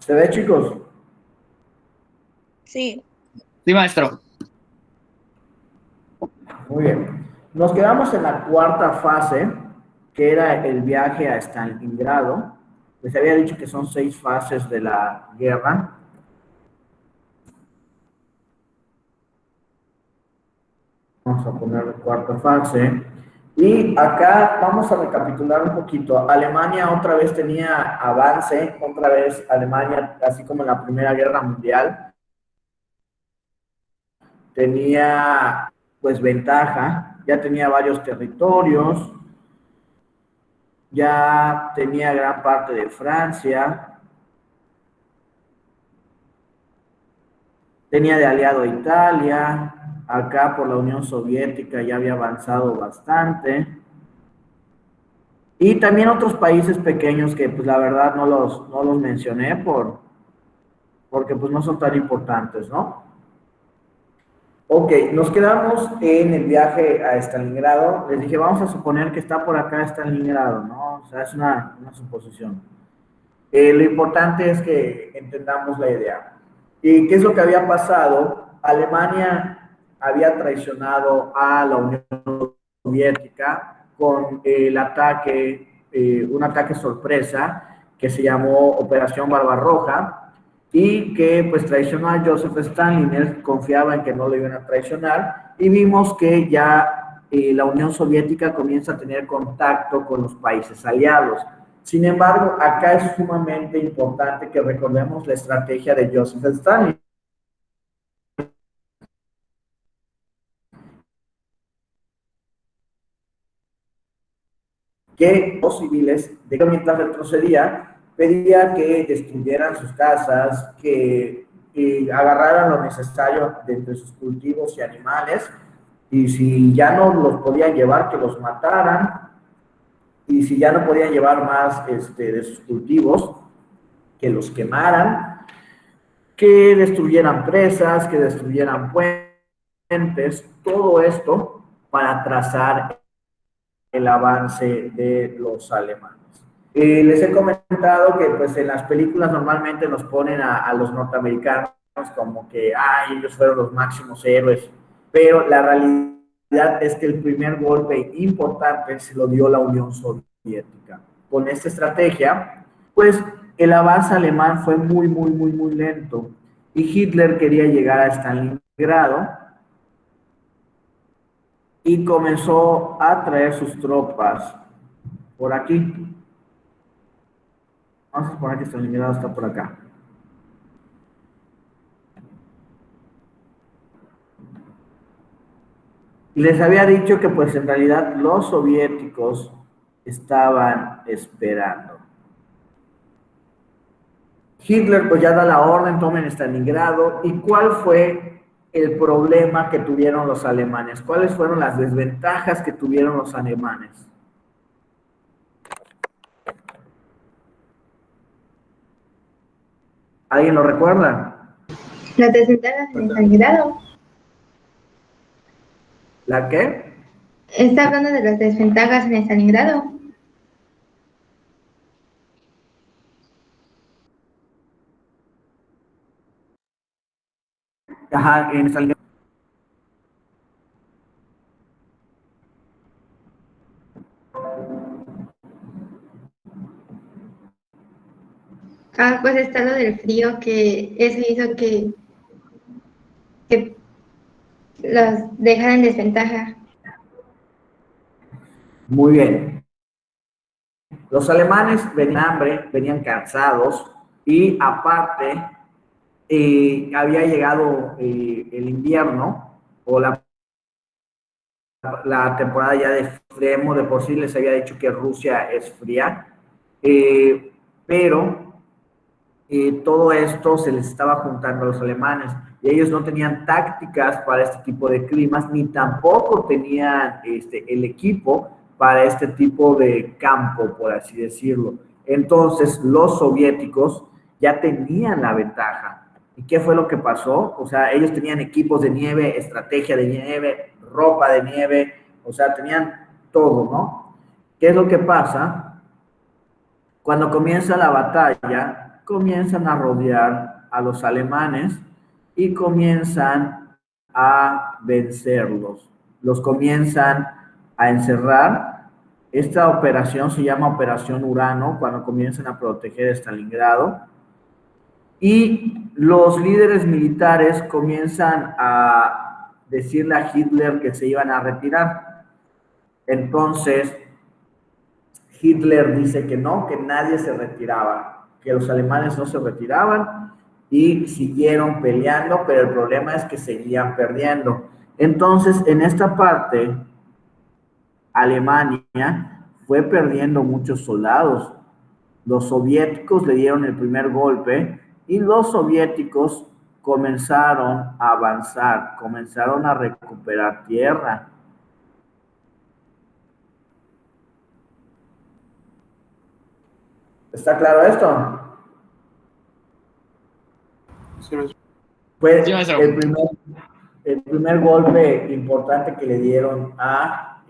¿Se ve, chicos? Sí. Sí, maestro. Muy bien. Nos quedamos en la cuarta fase, que era el viaje a Stalingrado. Les había dicho que son 6 fases de la guerra. Vamos a poner la cuarta fase. Y acá vamos a recapitular un poquito. Alemania otra vez tenía avance, otra vez Alemania, así como en la Primera Guerra Mundial, tenía pues ventaja, ya tenía varios territorios, ya tenía gran parte de Francia, tenía de aliado a Italia, acá por la Unión Soviética ya había avanzado bastante, y también otros países pequeños que pues la verdad no los mencioné porque pues no son tan importantes, ¿no? Ok, nos quedamos en el viaje a Stalingrado. Les dije, vamos a suponer que está por acá Stalingrado, ¿no? O sea, es una suposición. Lo importante es que entendamos la idea. ¿Y qué es lo que había pasado? Alemania había traicionado a la Unión Soviética con el ataque, un ataque sorpresa que se llamó Operación Barbarroja y que pues traicionó a Joseph Stalin. Él confiaba en que no lo iban a traicionar y vimos que ya la Unión Soviética comienza a tener contacto con los países aliados. Sin embargo, acá es sumamente importante que recordemos la estrategia de Joseph Stalin. Que los civiles, de que mientras retrocedía, pedía que destruyeran sus casas, que agarraran lo necesario de entre sus cultivos y animales, y si ya no los podían llevar, que los mataran, y si ya no podían llevar más de sus cultivos, que los quemaran, que destruyeran presas, que destruyeran puentes, todo esto para trazar el avance de los alemanes. Les he comentado que pues en las películas normalmente nos ponen a los norteamericanos como que ellos fueron los máximos héroes, pero la realidad es que el primer golpe importante se lo dio la Unión Soviética. Con esta estrategia, pues el avance alemán fue muy lento y Hitler quería llegar a Stalingrado y comenzó a traer sus tropas por aquí. Vamos a suponer que Stalingrado está por acá. Y les había dicho que pues en realidad los soviéticos estaban esperando. Hitler pues ya da la orden, tomen Stalingrado. ¿Y cuál fue el problema que tuvieron los alemanes? ¿Cuáles fueron las desventajas que tuvieron los alemanes? ¿Alguien lo recuerda? Las desventajas en Stalingrado. ¿La qué? Está hablando de las desventajas en Stalingrado. Ajá, en Stalingrado. Pues está lo del frío, que eso hizo que los dejaran en desventaja. Muy bien. Los alemanes venían hambre, venían cansados y aparte había llegado el invierno o la temporada ya de extremo. De por sí les había dicho que Rusia es fría, pero todo esto se les estaba juntando a los alemanes y ellos no tenían tácticas para este tipo de climas ni tampoco tenían el equipo para este tipo de campo, por así decirlo. Entonces los soviéticos ya tenían la ventaja. ¿Y qué fue lo que pasó? O sea, ellos tenían equipos de nieve, estrategia de nieve, ropa de nieve, o sea, tenían todo, ¿no? ¿Qué es lo que pasa? Cuando comienza la batalla, comienzan a rodear a los alemanes y comienzan a vencerlos. Los comienzan a encerrar. Esta operación se llama Operación Urano, cuando comienzan a proteger Stalingrado. Y los líderes militares comienzan a decirle a Hitler que se iban a retirar. Entonces, Hitler dice que no, que nadie se retiraba, que los alemanes no se retiraban y siguieron peleando, pero el problema es que seguían perdiendo. Entonces, en esta parte, Alemania fue perdiendo muchos soldados. Los soviéticos le dieron el primer golpe y los soviéticos comenzaron a avanzar, comenzaron a recuperar tierra. ¿Está claro esto? Fue el primer golpe importante que le dieron a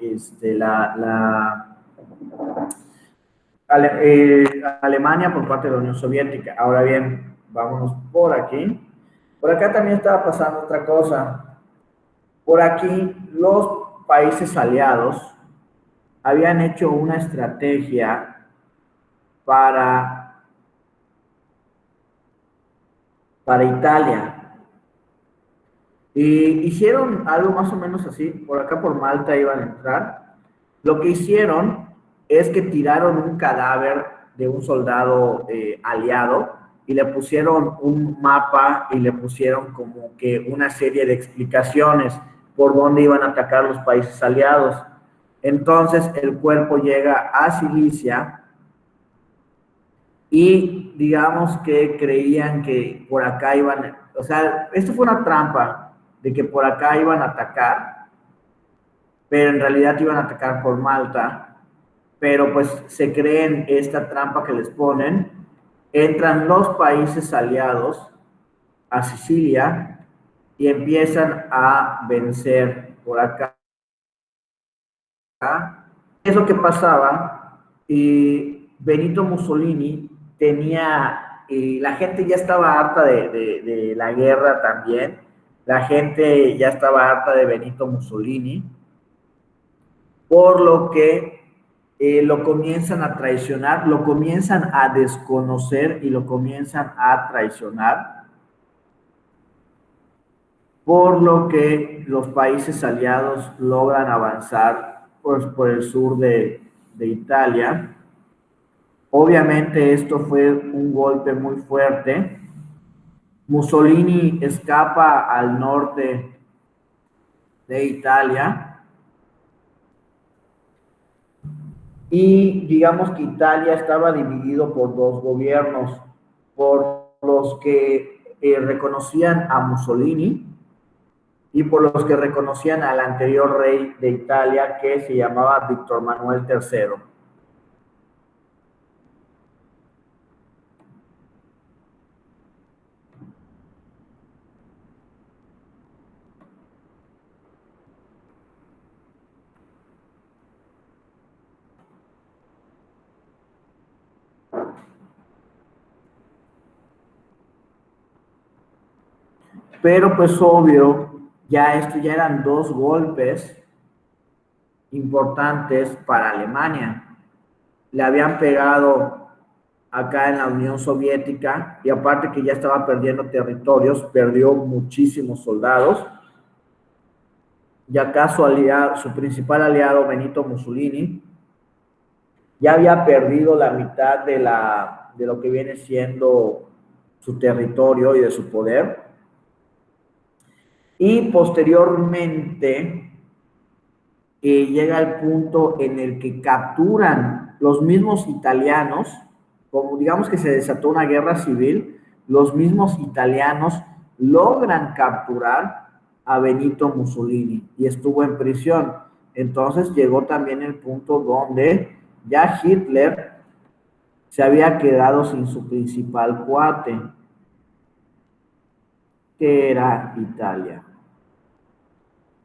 Alemania por parte de la Unión Soviética. Ahora bien, vámonos por aquí. Por acá también estaba pasando otra cosa. Por aquí, los países aliados habían hecho una estrategia para Italia. Y hicieron algo más o menos así. Por acá por Malta iban a entrar. Lo que hicieron es que tiraron un cadáver de un soldado aliado y le pusieron un mapa y le pusieron como que una serie de explicaciones por dónde iban a atacar los países aliados. Entonces el cuerpo llega a Sicilia y digamos que creían que por acá iban, o sea, esto fue una trampa de que por acá iban a atacar, pero en realidad iban a atacar por Malta, pero pues se creen esta trampa que les ponen, entran los países aliados a Sicilia y empiezan a vencer por acá. ¿Qué es lo que pasaba? Benito Mussolini tenía, la gente ya estaba harta de la guerra también, la gente ya estaba harta de Benito Mussolini, por lo que lo comienzan a traicionar, lo comienzan a desconocer y lo comienzan a traicionar, por lo que los países aliados logran avanzar pues, por el sur de Italia. Obviamente esto fue un golpe muy fuerte. Mussolini escapa al norte de Italia y digamos que Italia estaba dividido por dos gobiernos, por los que reconocían a Mussolini y por los que reconocían al anterior rey de Italia que se llamaba Víctor Manuel III. Pero pues obvio, esto ya eran dos golpes importantes para Alemania. Le habían pegado acá en la Unión Soviética y aparte que ya estaba perdiendo territorios, perdió muchísimos soldados. Y acá su principal aliado, Benito Mussolini, ya había perdido la mitad de lo que viene siendo su territorio y de su poder. Y posteriormente llega el punto en el que capturan los mismos italianos, como digamos que se desató una guerra civil, los mismos italianos logran capturar a Benito Mussolini y estuvo en prisión. Entonces llegó también el punto donde ya Hitler se había quedado sin su principal cuate, que era Italia.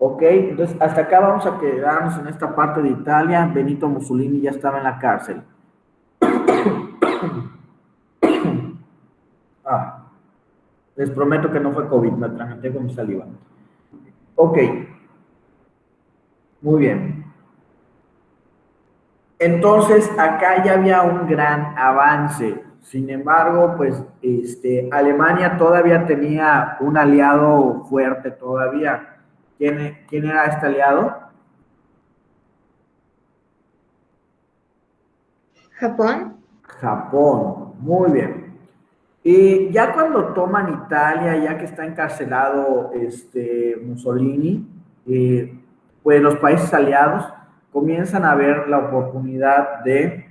Ok, entonces hasta acá vamos a quedarnos en esta parte de Italia. Benito Mussolini ya estaba en la cárcel. Les prometo que no fue COVID, me atraganté con mi saliva. Ok, muy bien. Entonces, acá ya había un gran avance. Sin embargo, pues Alemania todavía tenía un aliado fuerte todavía. ¿Quién era este aliado? Japón. Japón, muy bien. Y ya cuando toman Italia, ya que está encarcelado Mussolini, pues los países aliados comienzan a ver la oportunidad de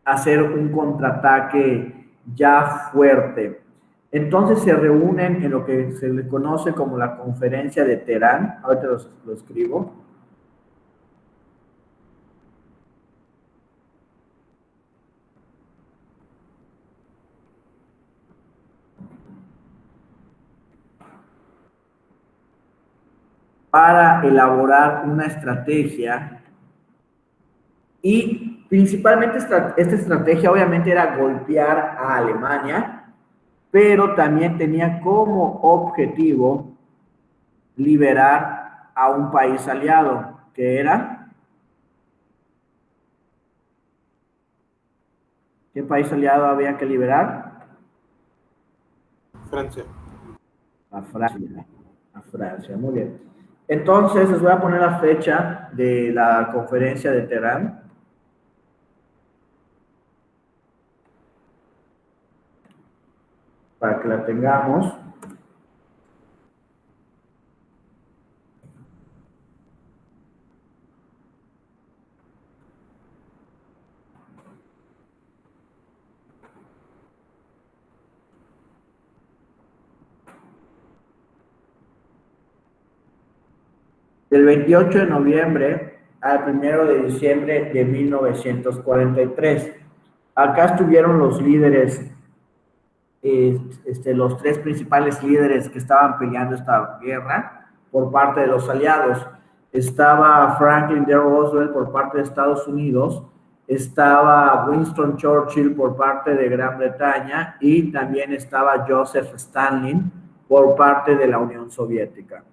hacer un contraataque ya fuerte. Entonces se reúnen en lo que se le conoce como la conferencia de Teherán, ahorita lo escribo, para elaborar una estrategia y principalmente esta estrategia obviamente era golpear a Alemania, pero también tenía como objetivo liberar a un país aliado, que era, ¿qué país aliado había que liberar? Francia. A Francia. A Francia, muy bien. Entonces les voy a poner la fecha de la conferencia de Teherán. Para que la tengamos. Del 28 de noviembre al 1 de diciembre de 1943. Acá estuvieron los líderes, los tres principales líderes que estaban peleando esta guerra por parte de los aliados. Estaba Franklin D. Roosevelt por parte de Estados Unidos, estaba Winston Churchill por parte de Gran Bretaña y también estaba Joseph Stalin por parte de la Unión Soviética.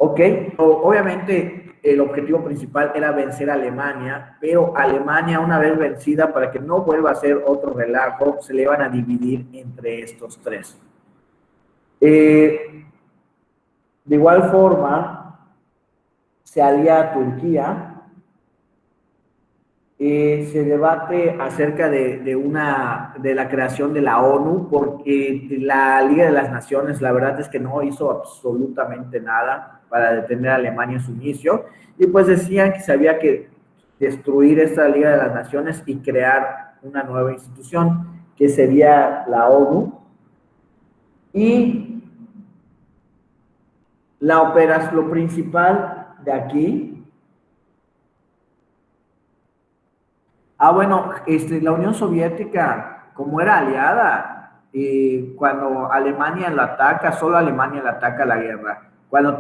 Ok, obviamente el objetivo principal era vencer a Alemania, pero Alemania una vez vencida, para que no vuelva a ser otro relajo, se le iban a dividir entre estos tres. De igual forma, se alía a Turquía, se debate acerca de la creación de la ONU, porque la Liga de las Naciones, la verdad es que no hizo absolutamente nada para detener a Alemania en su inicio, y pues decían que se había que destruir esta Liga de las Naciones y crear una nueva institución, que sería la ONU, y la operación, lo principal de aquí. Bueno, la Unión Soviética, como era aliada, cuando Alemania la ataca, solo Alemania la ataca la guerra. Cuando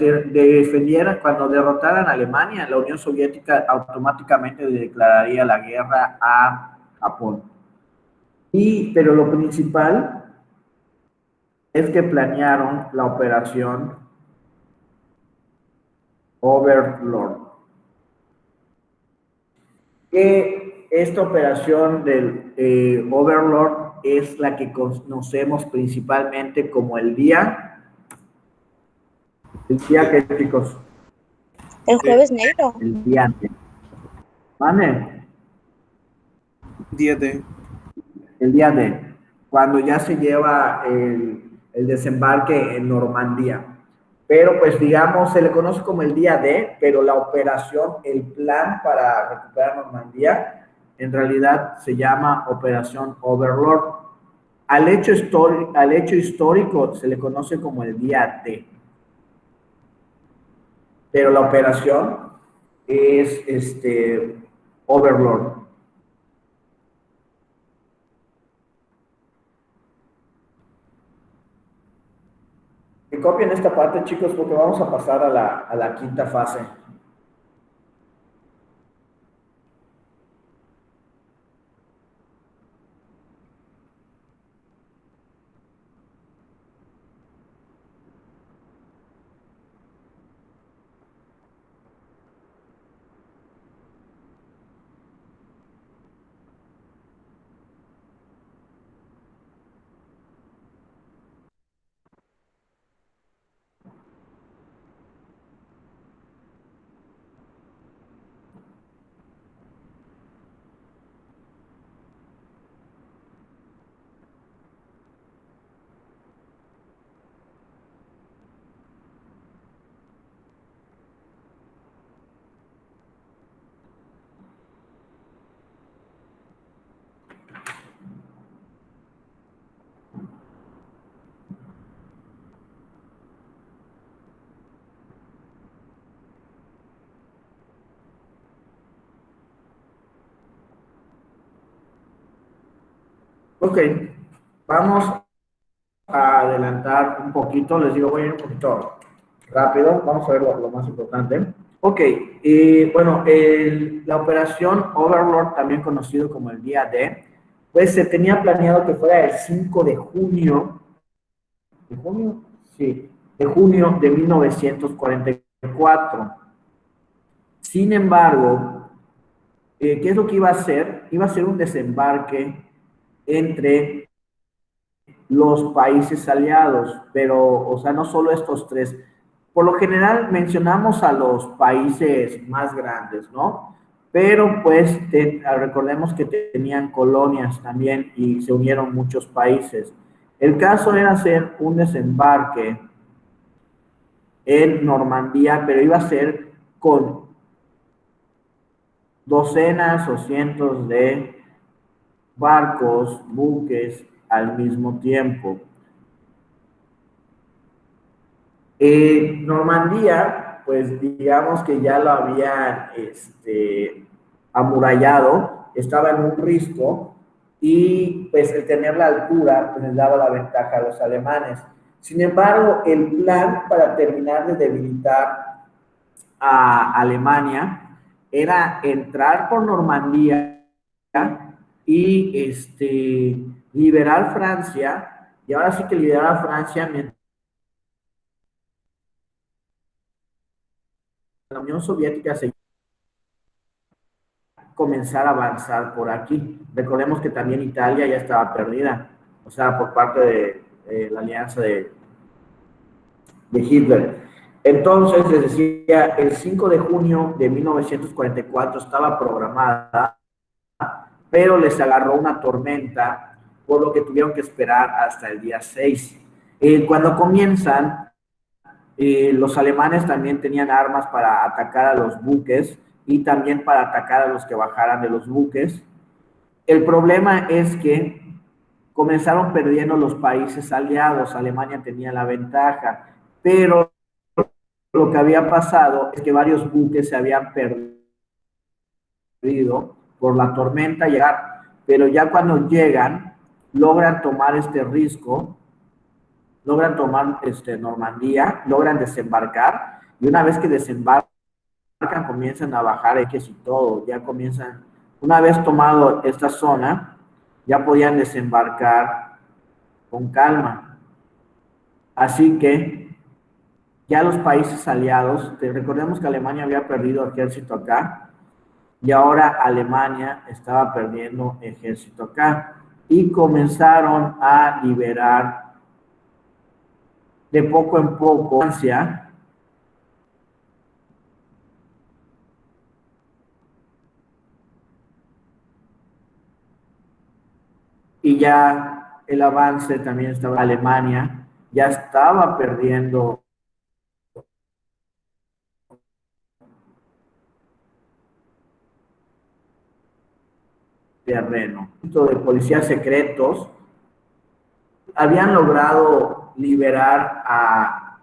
cuando derrotaran a Alemania, la Unión Soviética automáticamente le declararía la guerra a Japón. Pero lo principal es que planearon la operación Overlord. Que esta operación del Overlord es la que conocemos principalmente como el día que, chicos, El jueves negro. el día de, ¿vale? Día de. El día de, cuando ya se lleva el desembarque en Normandía. Pero pues digamos, se le conoce como el día D, pero la operación, el plan para recuperar Normandía, en realidad se llama Operación Overlord. Al hecho histórico se le conoce como el día D. Pero la operación es Overlord. Que copien esta parte, chicos, porque vamos a pasar a la quinta fase. Ok, vamos a adelantar un poquito, les digo, voy a ir un poquito rápido, vamos a ver lo más importante. Ok, bueno, la operación Overlord, también conocido como el día D, pues se tenía planeado que fuera el 5 ¿de junio? Sí, de junio de 1944. Sin embargo, ¿qué es lo que iba a hacer? Iba a ser un desembarque entre los países aliados, pero, o sea, no solo estos tres. Por lo general mencionamos a los países más grandes, ¿no? Pero pues recordemos que tenían colonias también y se unieron muchos países. El caso era hacer un desembarque en Normandía, pero iba a ser con docenas o cientos de barcos, buques al mismo tiempo. Normandía, pues digamos que ya lo habían amurallado, estaba en un risco y pues el tener la altura pues, les daba la ventaja a los alemanes. Sin embargo, el plan para terminar de debilitar a Alemania era entrar por Normandía y liberar Francia, y ahora sí que liberar a Francia mientras la Unión Soviética se comenzar a avanzar por aquí. Recordemos que también Italia ya estaba perdida, o sea, por parte de la alianza de Hitler. Entonces, les decía, el 5 de junio de 1944 estaba programada, pero les agarró una tormenta, por lo que tuvieron que esperar hasta el día 6. Cuando comienzan, los alemanes también tenían armas para atacar a los buques y también para atacar a los que bajaran de los buques. El problema es que comenzaron perdiendo los países aliados, Alemania tenía la ventaja, pero lo que había pasado es que varios buques se habían perdido por la tormenta llegar, pero ya cuando llegan, logran tomar este riesgo, logran tomar Normandía, logran desembarcar, y una vez que desembarcan, comienzan a bajar ejes y todo, ya comienzan, una vez tomado esta zona, ya podían desembarcar con calma. Así que ya los países aliados, recordemos que Alemania había perdido ejército acá, y ahora Alemania estaba perdiendo ejército acá, y comenzaron a liberar de poco en poco Francia, y ya el avance también estaba, Alemania ya estaba perdiendo terreno. De policías secretos habían logrado liberar a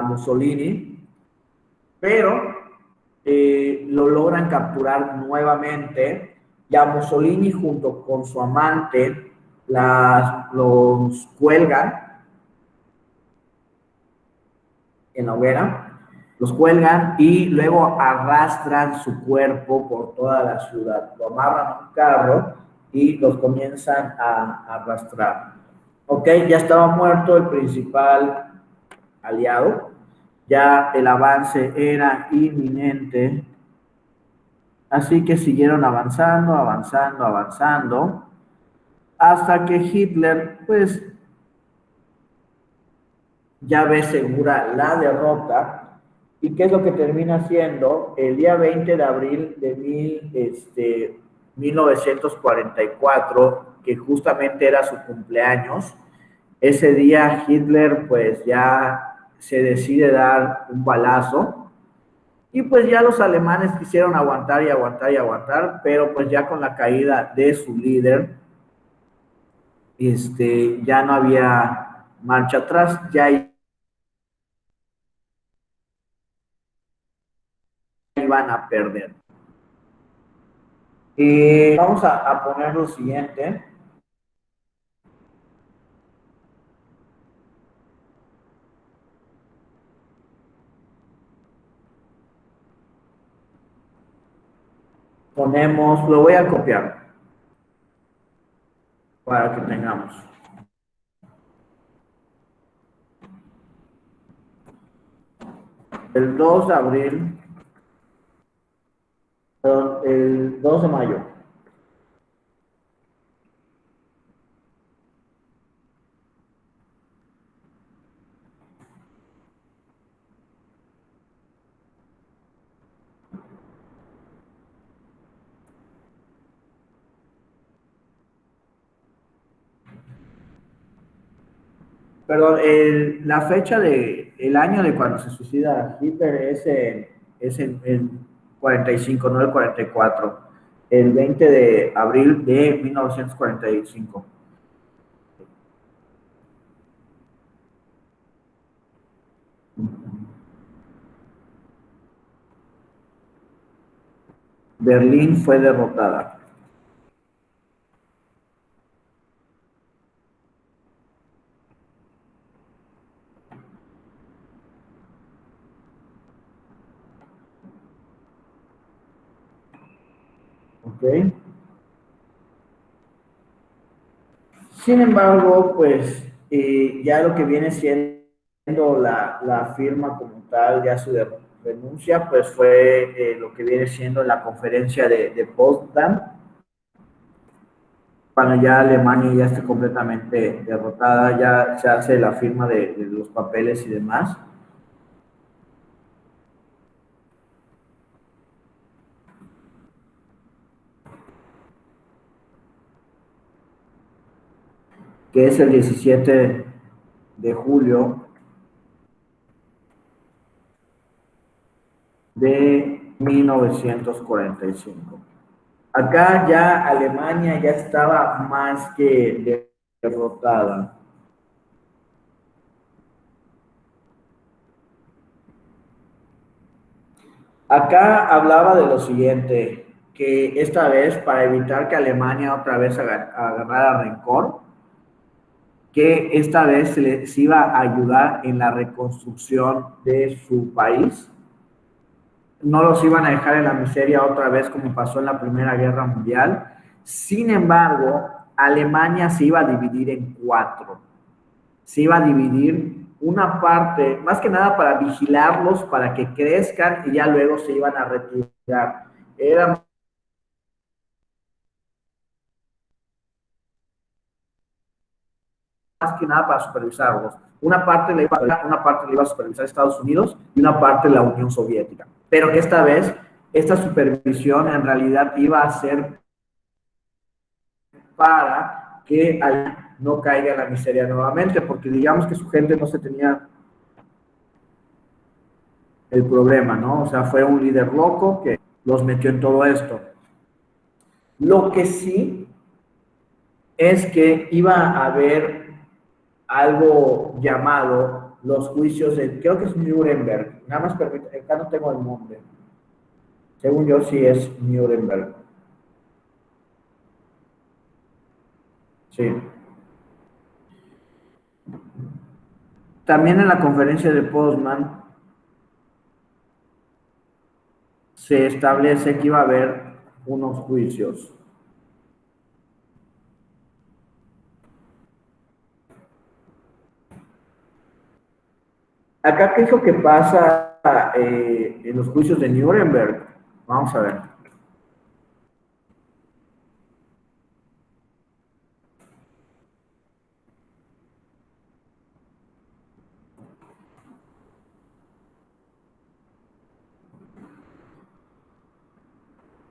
Mussolini, pero lo logran capturar nuevamente, y a Mussolini junto con su amante los cuelgan en la hoguera, los cuelgan y luego arrastran su cuerpo por toda la ciudad, lo amarran a un carro y los comienzan a arrastrar. Ok, ya estaba muerto el principal aliado, ya el avance era inminente, así que siguieron avanzando, avanzando, avanzando, hasta que Hitler, pues, ya ve segura la derrota. ¿Y qué es lo que termina haciendo? El día 20 de abril de 1944, que justamente era su cumpleaños, ese día Hitler pues ya se decide dar un balazo, y pues ya los alemanes quisieron aguantar y aguantar y aguantar, pero pues ya con la caída de su líder, ya no había marcha atrás, ya iban a perder. Vamos a poner lo siguiente. Ponemos, lo voy a copiar para que tengamos. El 2 de abril, perdón, el 2 de mayo. Perdón, la fecha el año de cuando se suicida Hitler es en 45, no el 44. El 20 de abril de 1945. Berlín fue derrotada. ¿Ok? Sin embargo, pues ya lo que viene siendo la firma como tal, ya su renuncia, pues fue lo que viene siendo la conferencia de Potsdam, cuando ya Alemania ya esté completamente derrotada, ya se hace la firma de los papeles y demás. Que es el 17 de julio de 1945. Acá ya Alemania ya estaba más que derrotada. Acá hablaba de lo siguiente, que esta vez para evitar que Alemania otra vez agarrara rencor, que esta vez se les iba a ayudar en la reconstrucción de su país. No los iban a dejar en la miseria otra vez como pasó en la Primera Guerra Mundial. Sin embargo, Alemania se iba a dividir en cuatro. Se iba a dividir una parte, más que nada para vigilarlos, para que crezcan y ya luego se iban a retirar. Era más que nada para supervisarlos. Una parte le iba a supervisar Estados Unidos y una parte la Unión Soviética. Pero que esta vez, esta supervisión en realidad iba a ser para que no caiga en la miseria nuevamente, porque digamos que su gente no se tenía el problema, ¿no? O sea, fue un líder loco que los metió en todo esto. Lo que sí es que iba a haber algo llamado los juicios de, creo que es Nuremberg, nada más permite, acá no tengo el nombre, según yo sí es Nuremberg. Sí. También en la conferencia de Potsdam se establece que iba a haber unos juicios. Acá, ¿qué es lo que pasa en los juicios de Nuremberg? Vamos a ver.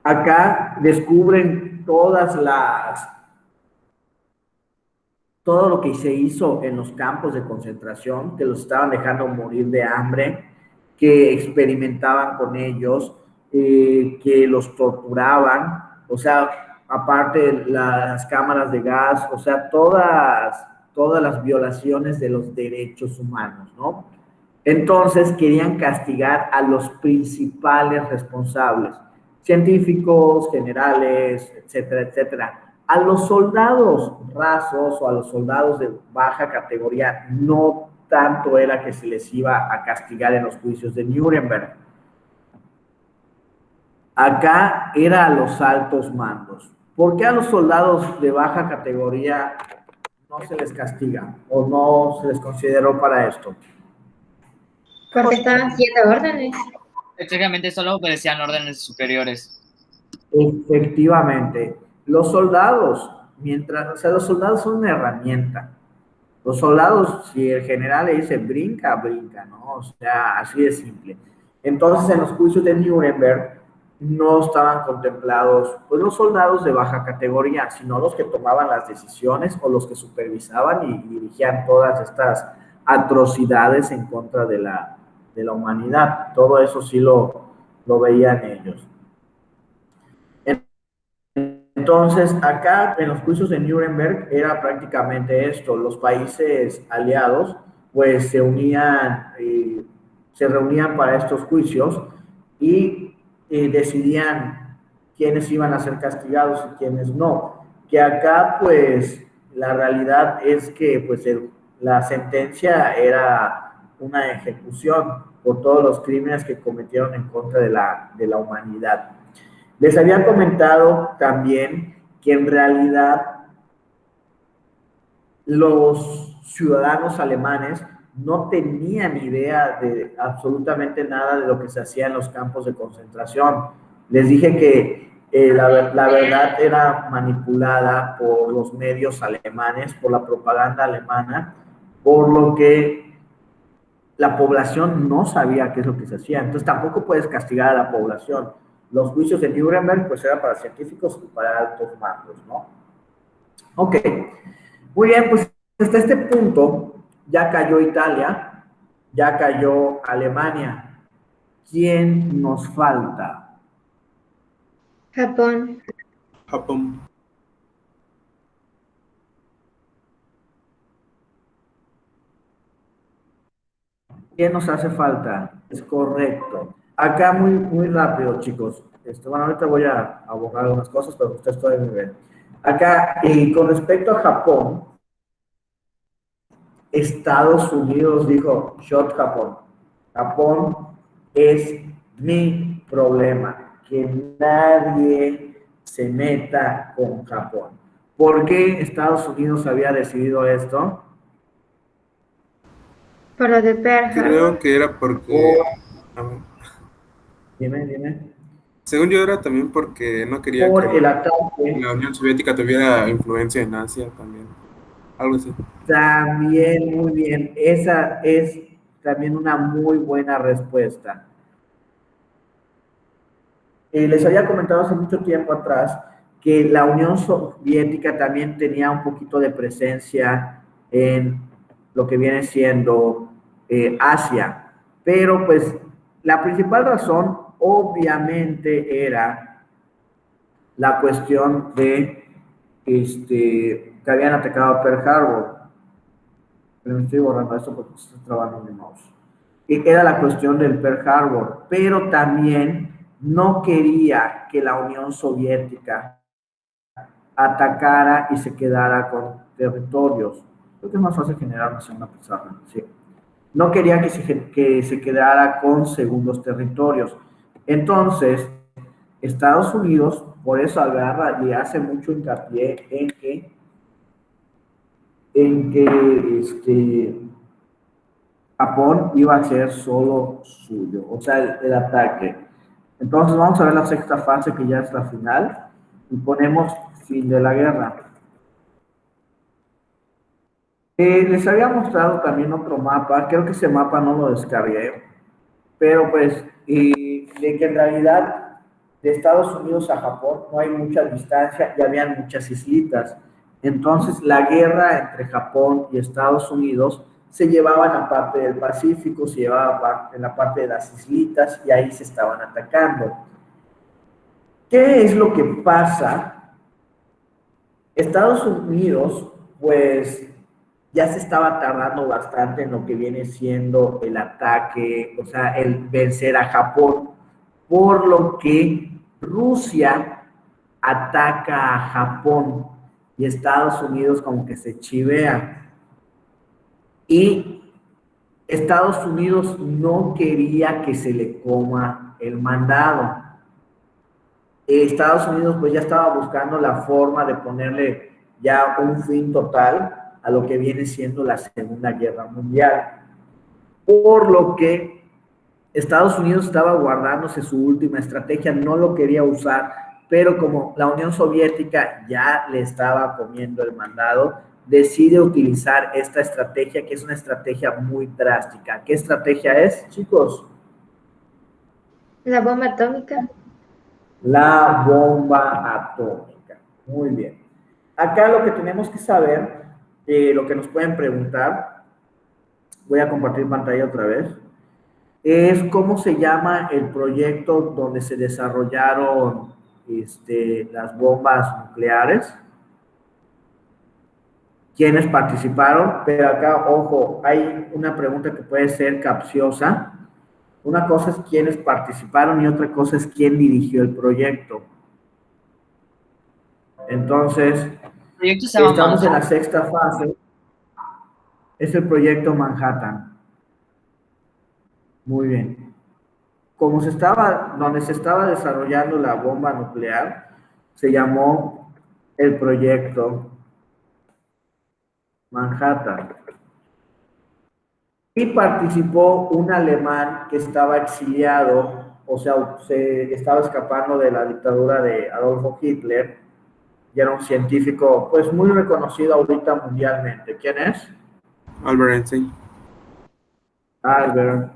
Acá descubren todo lo que se hizo en los campos de concentración, que los estaban dejando morir de hambre, que experimentaban con ellos, que los torturaban, o sea, aparte las cámaras de gas, o sea, todas las violaciones de los derechos humanos, ¿no? Entonces querían castigar a los principales responsables. científicos, generales, etcétera, etcétera. A los soldados rasos o a los soldados de baja categoría no tanto era que se les iba a castigar en los juicios de Nuremberg. Acá era a los altos mandos. ¿Por qué a los soldados de baja categoría no se les castiga o no se les consideró para esto? Porque estaban siguiendo órdenes. Exactamente, solo obedecían órdenes superiores. Efectivamente, los soldados, o sea, los soldados son una herramienta. Los soldados, si el general le dice brinca, brinca, ¿no? O sea, así de simple. Entonces, en los juicios de Nuremberg no estaban contemplados pues, los soldados de baja categoría, sino los que tomaban las decisiones o los que supervisaban y dirigían todas estas atrocidades en contra de la humanidad. Todo eso sí lo veían ellos. Entonces, acá en los juicios de Nuremberg era prácticamente esto, los países aliados pues se unían, se reunían para estos juicios y decidían quiénes iban a ser castigados y quiénes no. Que acá pues la realidad es que pues la sentencia era una ejecución por todos los crímenes que cometieron en contra de la humanidad. Les había comentado también que en realidad los ciudadanos alemanes no tenían idea de absolutamente nada de lo que se hacía en los campos de concentración. Les dije que la verdad era manipulada por los medios alemanes, por la propaganda alemana, por lo que la población no sabía qué es lo que se hacía. Entonces tampoco puedes castigar a la población. Los juicios de Nuremberg pues eran para científicos y para altos mandos, ¿no? Ok, muy bien, pues hasta este punto ya cayó Italia, ya cayó Alemania. ¿Quién nos falta? Japón. Japón. ¿Quién nos hace falta? Es correcto. Acá muy rápido, chicos. Bueno, ahorita voy a borrar algunas cosas, pero ustedes todavía me ven. Acá, con respecto a Japón, Estados Unidos dijo, shot Japón. Japón es mi problema. Que nadie se meta con Japón. ¿Por qué Estados Unidos había decidido esto? Por lo de Pearl Harbor. Creo que era porque... Dime. Según yo era también porque no quería Por que el ataque. la Unión Soviética tuviera influencia en Asia también. Algo así. También, muy bien. Esa es también una muy buena respuesta. Les había comentado hace mucho tiempo atrás que la Unión Soviética también tenía un poquito de presencia en lo que viene siendo Asia. Pero pues la principal razón obviamente era la cuestión de que habían atacado a Pearl Harbor. Pero me estoy borrando esto porque se está trabando mi mouse. Era la cuestión del Pearl Harbor, pero también no quería que la Unión Soviética atacara y se quedara con territorios. Creo que es más fácil generar una pizarra, sí. No quería que se quedara con segundos territorios. Entonces, Estados Unidos, por eso agarra y hace mucho hincapié en que Japón iba a ser solo suyo, o sea, el ataque. Entonces vamos a ver la sexta fase, que ya es la final, y ponemos fin de la guerra. Les había mostrado también otro mapa, creo que ese mapa no lo descargué, pero pues, de que en realidad de Estados Unidos a Japón no hay mucha distancia y habían muchas islitas. Entonces la guerra entre Japón y Estados Unidos se llevaba en la parte del Pacífico, se llevaba en la parte de las islitas y ahí se estaban atacando. ¿Qué es lo que pasa? Estados Unidos, pues, ya se estaba tardando bastante en lo que viene siendo el ataque, o sea, el vencer a Japón, por lo que Rusia ataca a Japón y Estados Unidos como que se chivea. Y Estados Unidos no quería que se le coma el mandado. Estados Unidos pues ya estaba buscando la forma de ponerle ya un fin total a lo que viene siendo la Segunda Guerra Mundial. Por lo que Estados Unidos estaba guardándose su última estrategia, no lo quería usar, pero como la Unión Soviética ya le estaba comiendo el mandado, decide utilizar esta estrategia, que es una estrategia muy drástica. ¿Qué estrategia es, chicos? La bomba atómica. La bomba atómica. Muy bien. Acá lo que tenemos que saber, lo que nos pueden preguntar, voy a compartir pantalla otra vez, es cómo se llama el proyecto donde se desarrollaron las bombas nucleares, quiénes participaron, pero acá, ojo, hay una pregunta que puede ser capciosa. Una cosa es quiénes participaron y otra cosa es quién dirigió el proyecto. Entonces, El proyecto se llama estamos en la Manhattan. sexta fase. Es el proyecto Manhattan. Muy bien. Donde se estaba desarrollando la bomba nuclear, se llamó el proyecto Manhattan. Y participó un alemán que estaba exiliado, o sea, se estaba escapando de la dictadura de Adolfo Hitler, y era un científico, pues, muy reconocido ahorita mundialmente. ¿Quién es? Albert Einstein. Albert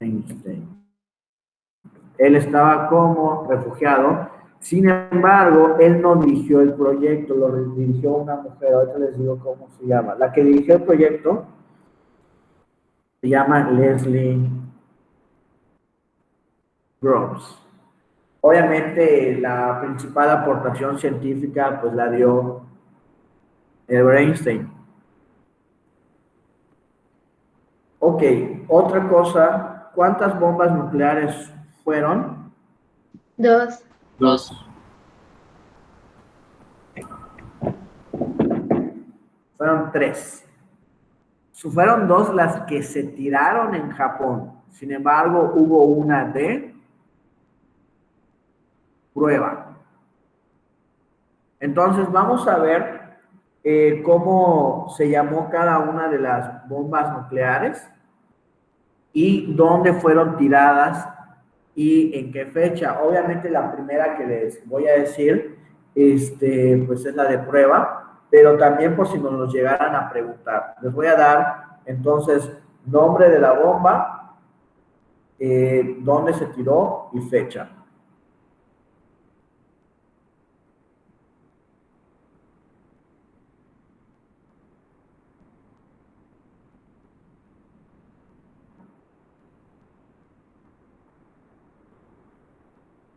Einstein. Él estaba como refugiado, sin embargo, él no dirigió el proyecto, lo dirigió una mujer, ahorita les digo cómo se llama. La que dirigió el proyecto se llama Leslie Groves. Obviamente, la principal aportación científica, pues la dio Albert Einstein. Ok, otra cosa, ¿cuántas bombas nucleares fueron? 2. Dos. Fueron 3. Fueron 2 las que se tiraron en Japón. Sin embargo, hubo una de prueba. Entonces, vamos a ver cómo se llamó cada una de las bombas nucleares y dónde fueron tiradas y en qué fecha. Obviamente, la primera que les voy a decir, pues es la de prueba, pero también por si nos los llegaran a preguntar. Les voy a dar, entonces, nombre de la bomba, dónde se tiró y fecha.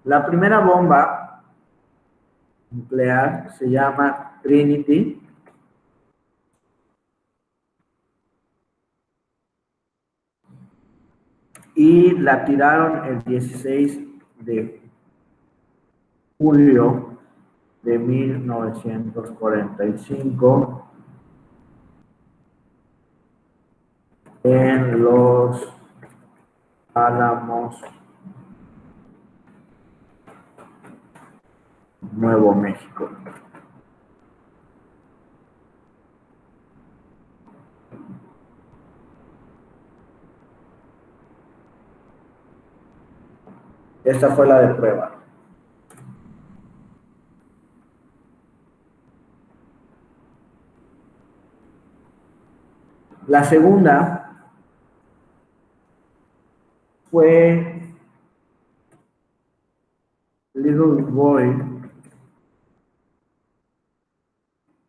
La primera bomba nuclear se llama Trinity. Y la tiraron el 16 de julio de 1945 en Los Álamos, Nuevo México. Esta fue la de prueba. La segunda fue Little Boy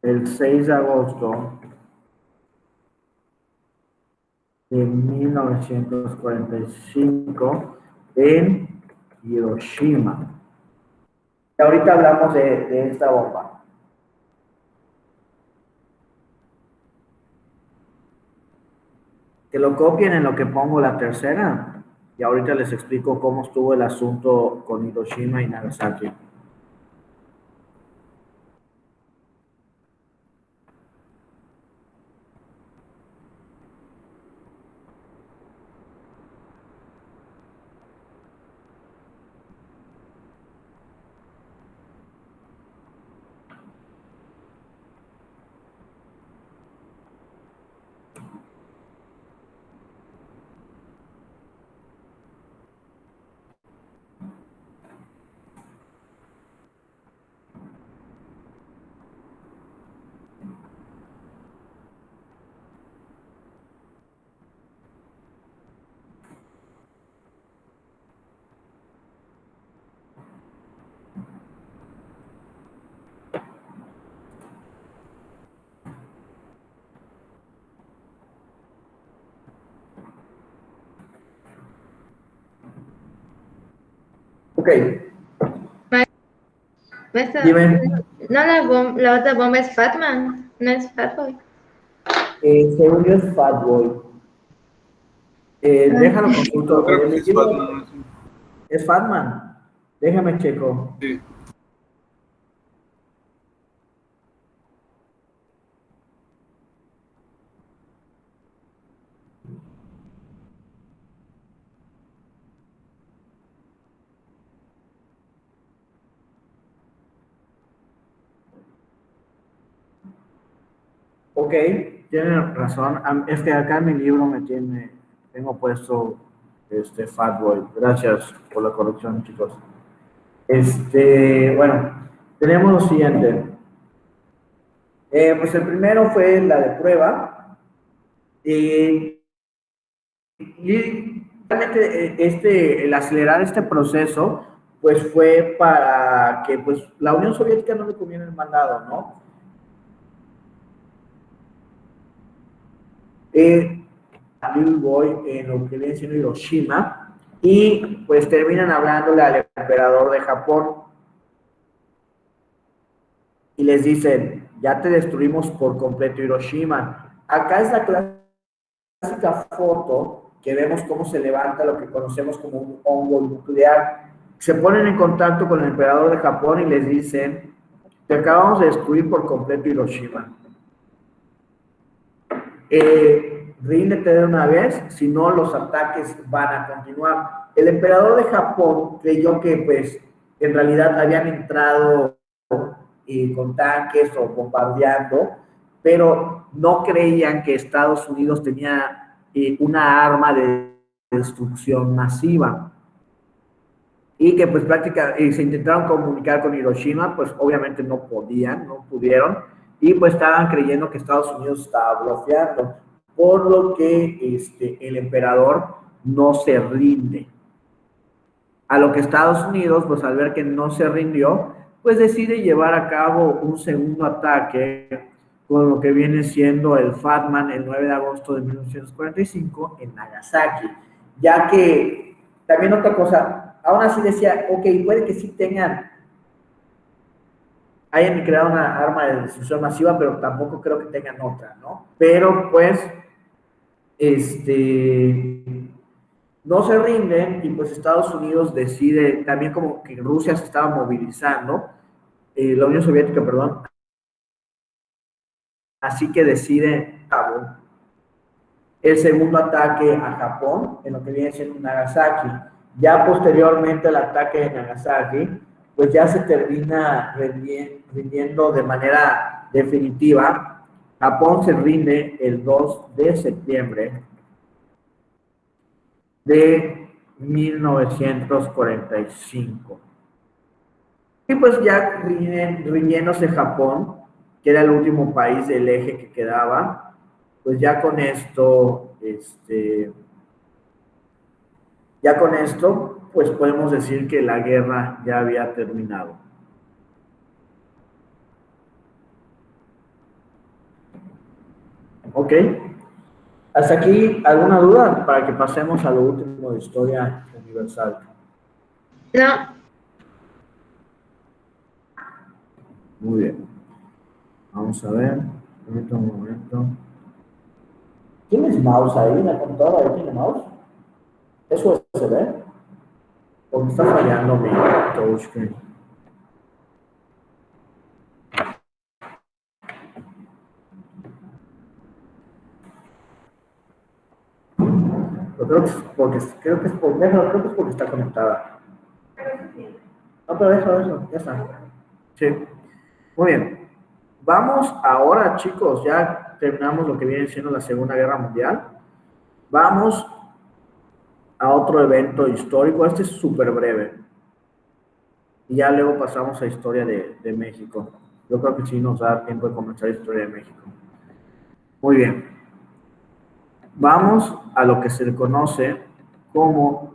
el 6 de agosto de 1945 en Hiroshima. Y ahorita hablamos de esta bomba. Que lo copien en lo que pongo la tercera. y ahorita les explico cómo estuvo el asunto con Hiroshima y Nagasaki. Ok, Maestra, dime, no, la otra bomba es Fatman, no es Fatboy. según yo es Fatboy. Déjalo Yo consulto. creo que sí Les es Batman, digo, ¿no? Sí. es Fatman. Déjame checo. Sí. Ok, tienen razón. Es que acá en mi libro tengo puesto Fatboy. Gracias por la corrección, chicos. Bueno, tenemos lo siguiente. Pues el primero fue la de prueba. Y realmente el acelerar este proceso, pues fue para que pues la Unión Soviética no le comiera el mandado, ¿no? Little Boy en lo que viene siendo Hiroshima y pues terminan hablándole al emperador de Japón y les dicen, ya te destruimos por completo Hiroshima. Acá es la clásica foto que vemos cómo se levanta lo que conocemos como un hongo nuclear. Se ponen en contacto con el emperador de Japón y les dicen, te acabamos de destruir por completo Hiroshima. Ríndete de una vez, si no los ataques van a continuar. El emperador de Japón creyó que pues en realidad habían entrado con tanques o bombardeando, pero no creían que Estados Unidos tenía una arma de destrucción masiva y que pues prácticamente se intentaron comunicar con Hiroshima, pues obviamente no podían, no pudieron, y pues estaban creyendo que Estados Unidos estaba bloqueando, por lo que el emperador no se rinde. A lo que Estados Unidos, pues al ver que no se rindió, pues decide llevar a cabo un segundo ataque con lo que viene siendo el Fatman el 9 de agosto de 1945 en Nagasaki, ya que también otra cosa, aún así decía, ok, puede que sí hayan creado una arma de destrucción masiva, pero tampoco creo que tengan otra, ¿no? Pero pues, no se rinden y pues Estados Unidos decide, también como que Rusia se estaba movilizando, la Unión Soviética, perdón, así que decide el segundo ataque a Japón, en lo que viene siendo Nagasaki. Ya posteriormente al ataque de Nagasaki, pues ya se termina rindiendo de manera definitiva. Japón se rinde el 2 de septiembre de 1945. Y pues ya rindiéndose Japón, que era el último país del eje que quedaba, pues ya con esto, pues podemos decir que la guerra ya había terminado. ¿Ok? ¿Hasta aquí alguna duda para que pasemos a lo último de historia universal? No, Muy bien. Vamos a ver. Un momento. ¿Tienes mouse ahí? ¿La computadora ahí tiene mouse? Eso es se ve? ¿O me está fallando mi touchscreen? Pero creo que es porque está conectada. No, pero eso, ya está. Sí. Muy bien. Vamos ahora, chicos, ya terminamos lo que viene siendo la Segunda Guerra Mundial. Vamos a otro evento histórico. Este es súper breve. Y ya luego pasamos a historia de México. Yo creo que sí nos da tiempo de comenzar historia de México. Muy bien. Vamos a lo que se le conoce como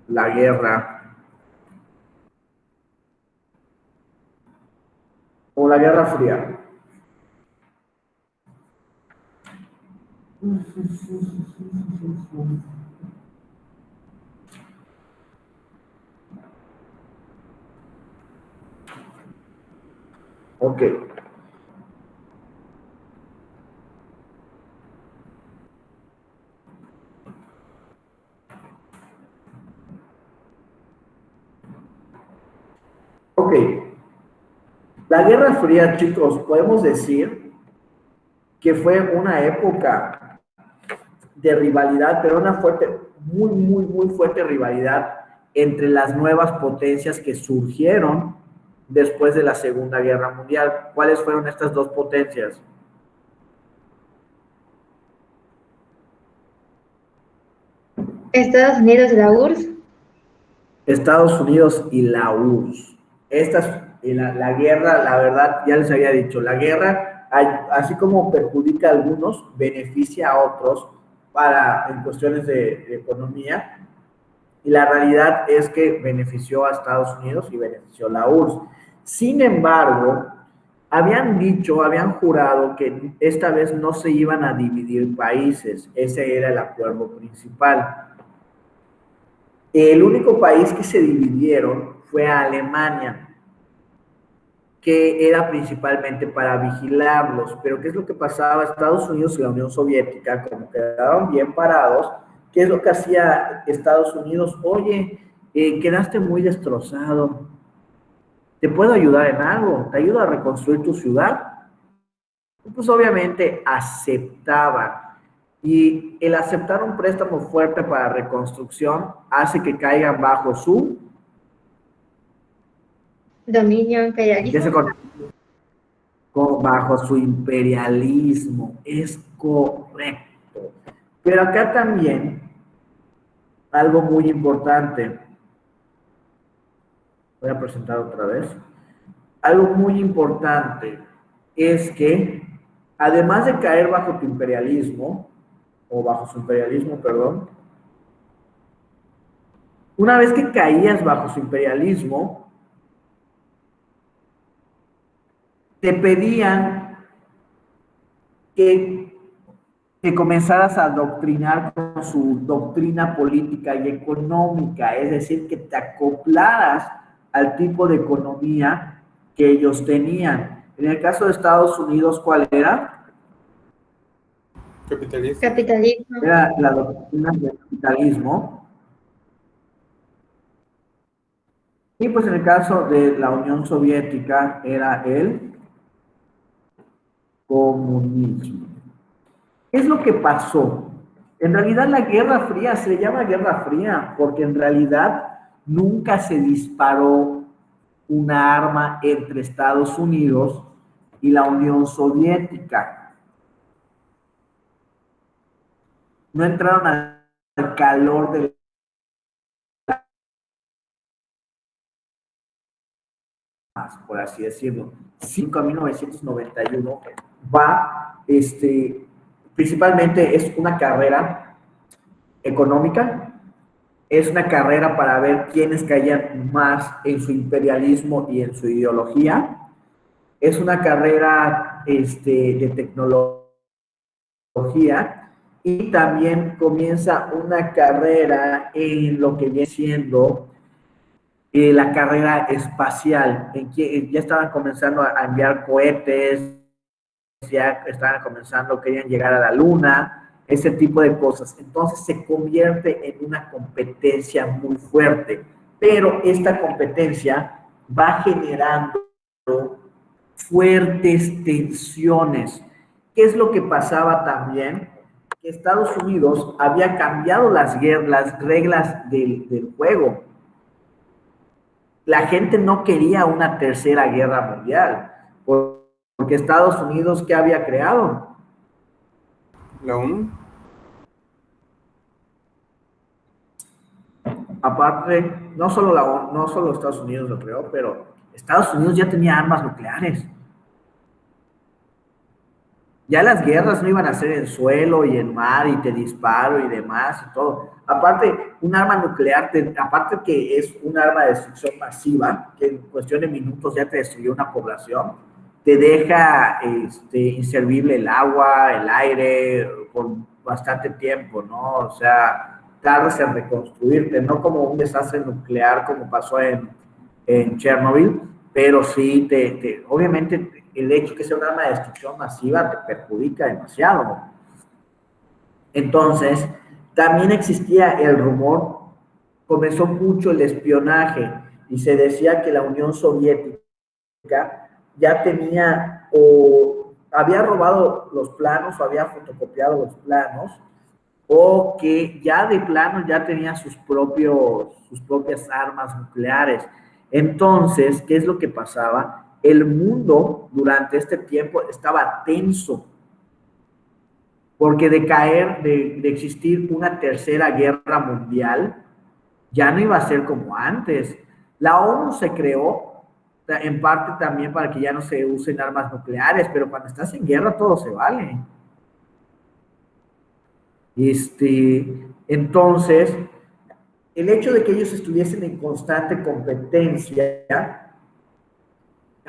la Guerra o la Guerra Fría. Ok. Ok. La Guerra Fría, chicos, podemos decir que fue una época de rivalidad, pero una fuerte, muy fuerte rivalidad entre las nuevas potencias que surgieron después de la Segunda Guerra Mundial. ¿Cuáles fueron estas dos potencias? Estados Unidos y la URSS. Estados Unidos y la URSS. La guerra, la verdad, ya les había dicho, la guerra, así como perjudica a algunos, beneficia a otros en cuestiones de economía, y la realidad es que benefició a Estados Unidos y benefició a la URSS. Sin embargo, habían jurado que esta vez no se iban a dividir países, ese era el acuerdo principal. El único país que se dividieron fue a Alemania, que era principalmente para vigilarlos. Pero ¿qué es lo que pasaba? Estados Unidos y la Unión Soviética, como quedaban bien parados, ¿qué es lo que hacía Estados Unidos? Oye, quedaste muy destrozado, ¿te puedo ayudar en algo? ¿Te ayudo a reconstruir tu ciudad? Pues obviamente aceptaban. Y el aceptar un préstamo fuerte para reconstrucción hace que caigan bajo su Dominio, imperialismo. bajo su imperialismo. Es correcto. Pero acá también algo muy importante. Voy a presentar otra vez. Algo muy importante es que además de caer bajo tu imperialismo, o bajo su imperialismo, perdón, una vez que caías bajo su imperialismo, te pedían que comenzaras a adoctrinar con su doctrina política y económica, es decir, que te acoplaras al tipo de economía que ellos tenían. En el caso de Estados Unidos, ¿cuál era? Capitalismo. Era la doctrina del capitalismo. Y pues en el caso de la Unión Soviética era el comunismo. ¿Qué es lo que pasó? En realidad la Guerra Fría se le llama Guerra Fría porque en realidad nunca se disparó una arma entre Estados Unidos y la Unión Soviética. No entraron al calor del por así decirlo. 5 a 1991 va, principalmente es una carrera económica, es una carrera para ver quiénes caían más en su imperialismo y en su ideología, es una carrera de tecnología y también comienza una carrera en lo que viene siendo la carrera espacial, en que ya estaban comenzando a enviar cohetes, ya estaban comenzando, querían llegar a la luna, ese tipo de cosas. Entonces se convierte en una competencia muy fuerte, pero esta competencia va generando fuertes tensiones. ¿Qué es lo que pasaba también? Que Estados Unidos había cambiado las reglas del juego. La gente no quería una tercera guerra mundial, porque Estados Unidos, ¿qué había creado? La ONU. Aparte, no solo Estados Unidos lo creó, pero Estados Unidos ya tenía armas nucleares. Ya las guerras no iban a ser en suelo y en mar y te disparo y demás y todo. Aparte, un arma nuclear, aparte que es un arma de destrucción masiva, que en cuestión de minutos ya te destruyó una población, te deja inservible el agua, el aire, por bastante tiempo, ¿no? O sea, tardas en reconstruirte, no como un desastre nuclear como pasó en Chernobyl, pero sí, obviamente el hecho de que sea un arma de destrucción masiva te perjudica demasiado. Entonces, también existía el rumor, comenzó mucho el espionaje y se decía que la Unión Soviética ya tenía o había robado los planos o había fotocopiado los planos o que ya de plano ya tenía sus propias armas nucleares. Entonces, ¿qué es lo que pasaba? El mundo durante este tiempo estaba tenso, porque de existir una tercera guerra mundial, ya no iba a ser como antes. La ONU se creó en parte también para que ya no se usen armas nucleares, pero cuando estás en guerra todo se vale. Entonces, el hecho de que ellos estuviesen en constante competencia,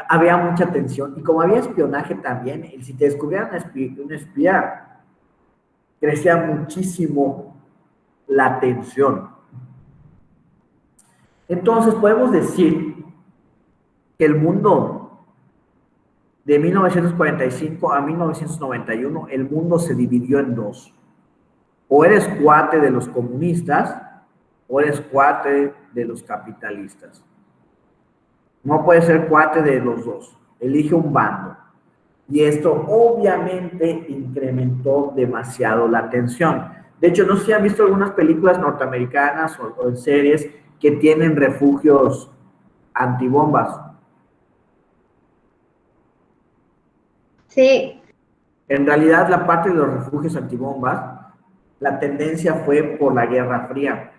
había mucha tensión. Y como había espionaje también, si te descubrieran un espía, crecía muchísimo la tensión. Entonces, podemos decir que el mundo de 1945 a 1991, el mundo se dividió en dos. O eres cuate de los comunistas, o eres cuate de los capitalistas. No puedes ser cuate de los dos. Elige un bando. Y esto obviamente incrementó demasiado la tensión. De hecho, no sé si han visto algunas películas norteamericanas o en series que tienen refugios antibombas. Sí, En realidad, la parte de los refugios antibombas, la tendencia fue por la Guerra Fría.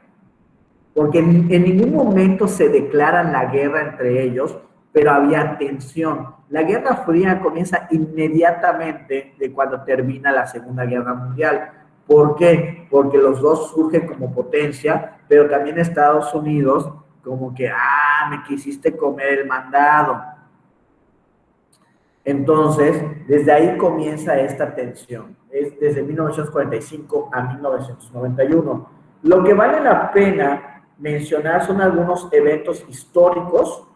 Porque en ningún momento se declaran la guerra entre ellos, pero había tensión. La Guerra Fría comienza inmediatamente de cuando termina la Segunda Guerra Mundial. ¿Por qué? Porque los dos surgen como potencia, pero también Estados Unidos como que, me quisiste comer el mandado. Entonces, desde ahí comienza esta tensión. Es desde 1945 a 1991. Lo que vale la pena mencionar son algunos eventos históricos,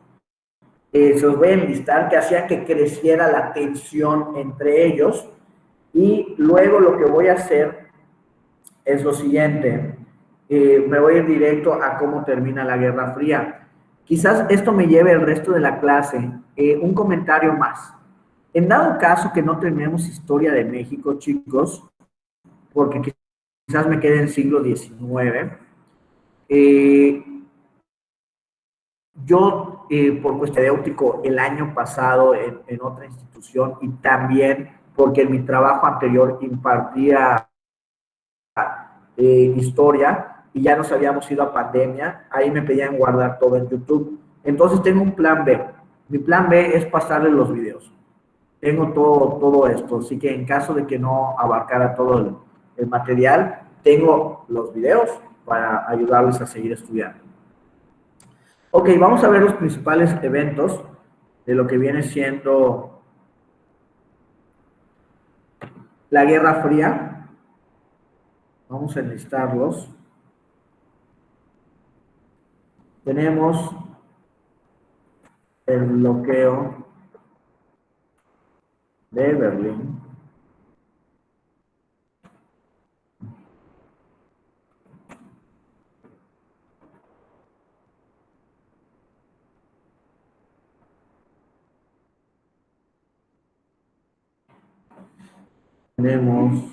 se los voy a enlistar, que hacían que creciera la tensión entre ellos. Y luego lo que voy a hacer es lo siguiente. Me voy a ir directo a cómo termina la Guerra Fría. Quizás esto me lleve el resto de la clase. Un comentario más. En dado caso que no tenemos historia de México, chicos, porque quizás me quede en el siglo XIX, yo, por cuestión éutico, el año pasado en otra institución y también porque en mi trabajo anterior impartía historia y ya nos habíamos ido a pandemia, ahí me pedían guardar todo en YouTube. Entonces tengo un plan B. Mi plan B es pasarle los videos. Tengo todo esto, así que en caso de que no abarcara todo el material, tengo los videos para ayudarles a seguir estudiando. Ok, vamos a ver los principales eventos de lo que viene siendo la Guerra Fría. Vamos a enlistarlos. Tenemos el bloqueo de Berlín. Tenemos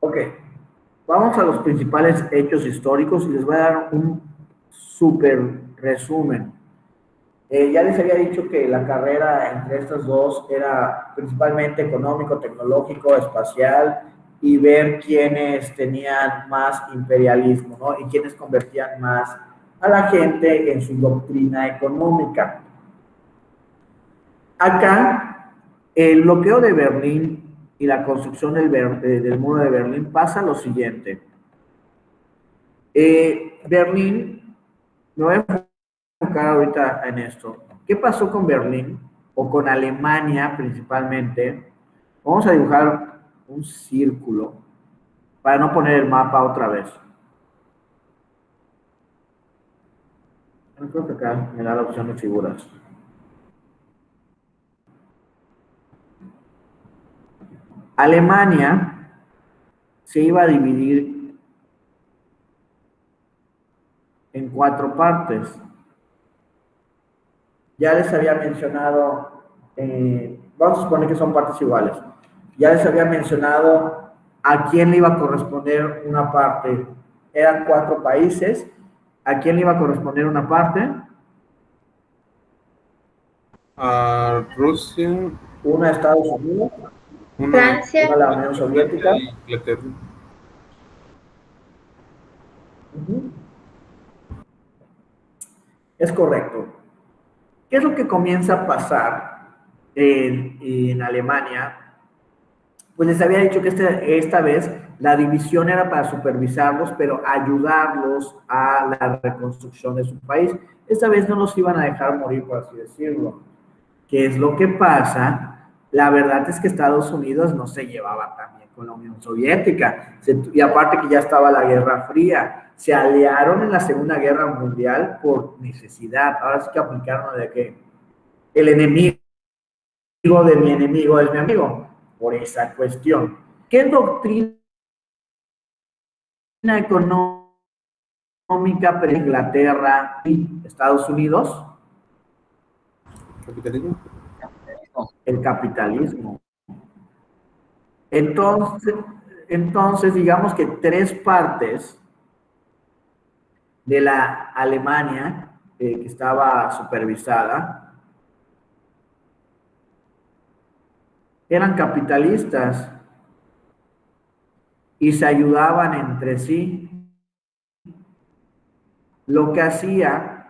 Ok, vamos a los principales hechos históricos y les voy a dar un súper resumen. Ya les había dicho que la carrera entre estas dos era principalmente económico, tecnológico, espacial y ver quiénes tenían más imperialismo, ¿no? Y quiénes convertían más a la gente en su doctrina económica. Acá, el bloqueo de Berlín y la construcción del muro de Berlín pasa lo siguiente. Berlín, me voy a enfocar ahorita en esto. ¿Qué pasó con Berlín o con Alemania principalmente? Vamos a dibujar un círculo para no poner el mapa otra vez. Yo creo que acá me da la opción de figuras. Alemania se iba a dividir en 4 partes. Ya les había mencionado, vamos a suponer que son partes iguales. Ya les había mencionado a quién le iba a corresponder una parte. Eran 4 países. ¿A quién le iba a corresponder una parte? A Rusia, Una a Estados Unidos, una Francia, una a la Unión Soviética. a Inglaterra. Es correcto. ¿Qué es lo que comienza a pasar en Alemania? Pues les había dicho que esta vez la división era para supervisarlos, pero ayudarlos a la reconstrucción de su país. Esta vez no los iban a dejar morir, por así decirlo. ¿Qué es lo que pasa? La verdad es que Estados Unidos no se llevaba tan bien con la Unión Soviética. Y aparte que ya estaba la Guerra Fría. Se aliaron en la Segunda Guerra Mundial por necesidad. Ahora sí que aplicaron de que el enemigo de mi enemigo es mi amigo. Por esa cuestión. ¿Qué doctrina económica para Inglaterra y Estados Unidos? Capitalismo. El capitalismo. Entonces, digamos que 3 partes de la Alemania que estaba supervisada eran capitalistas y se ayudaban entre sí, lo que hacía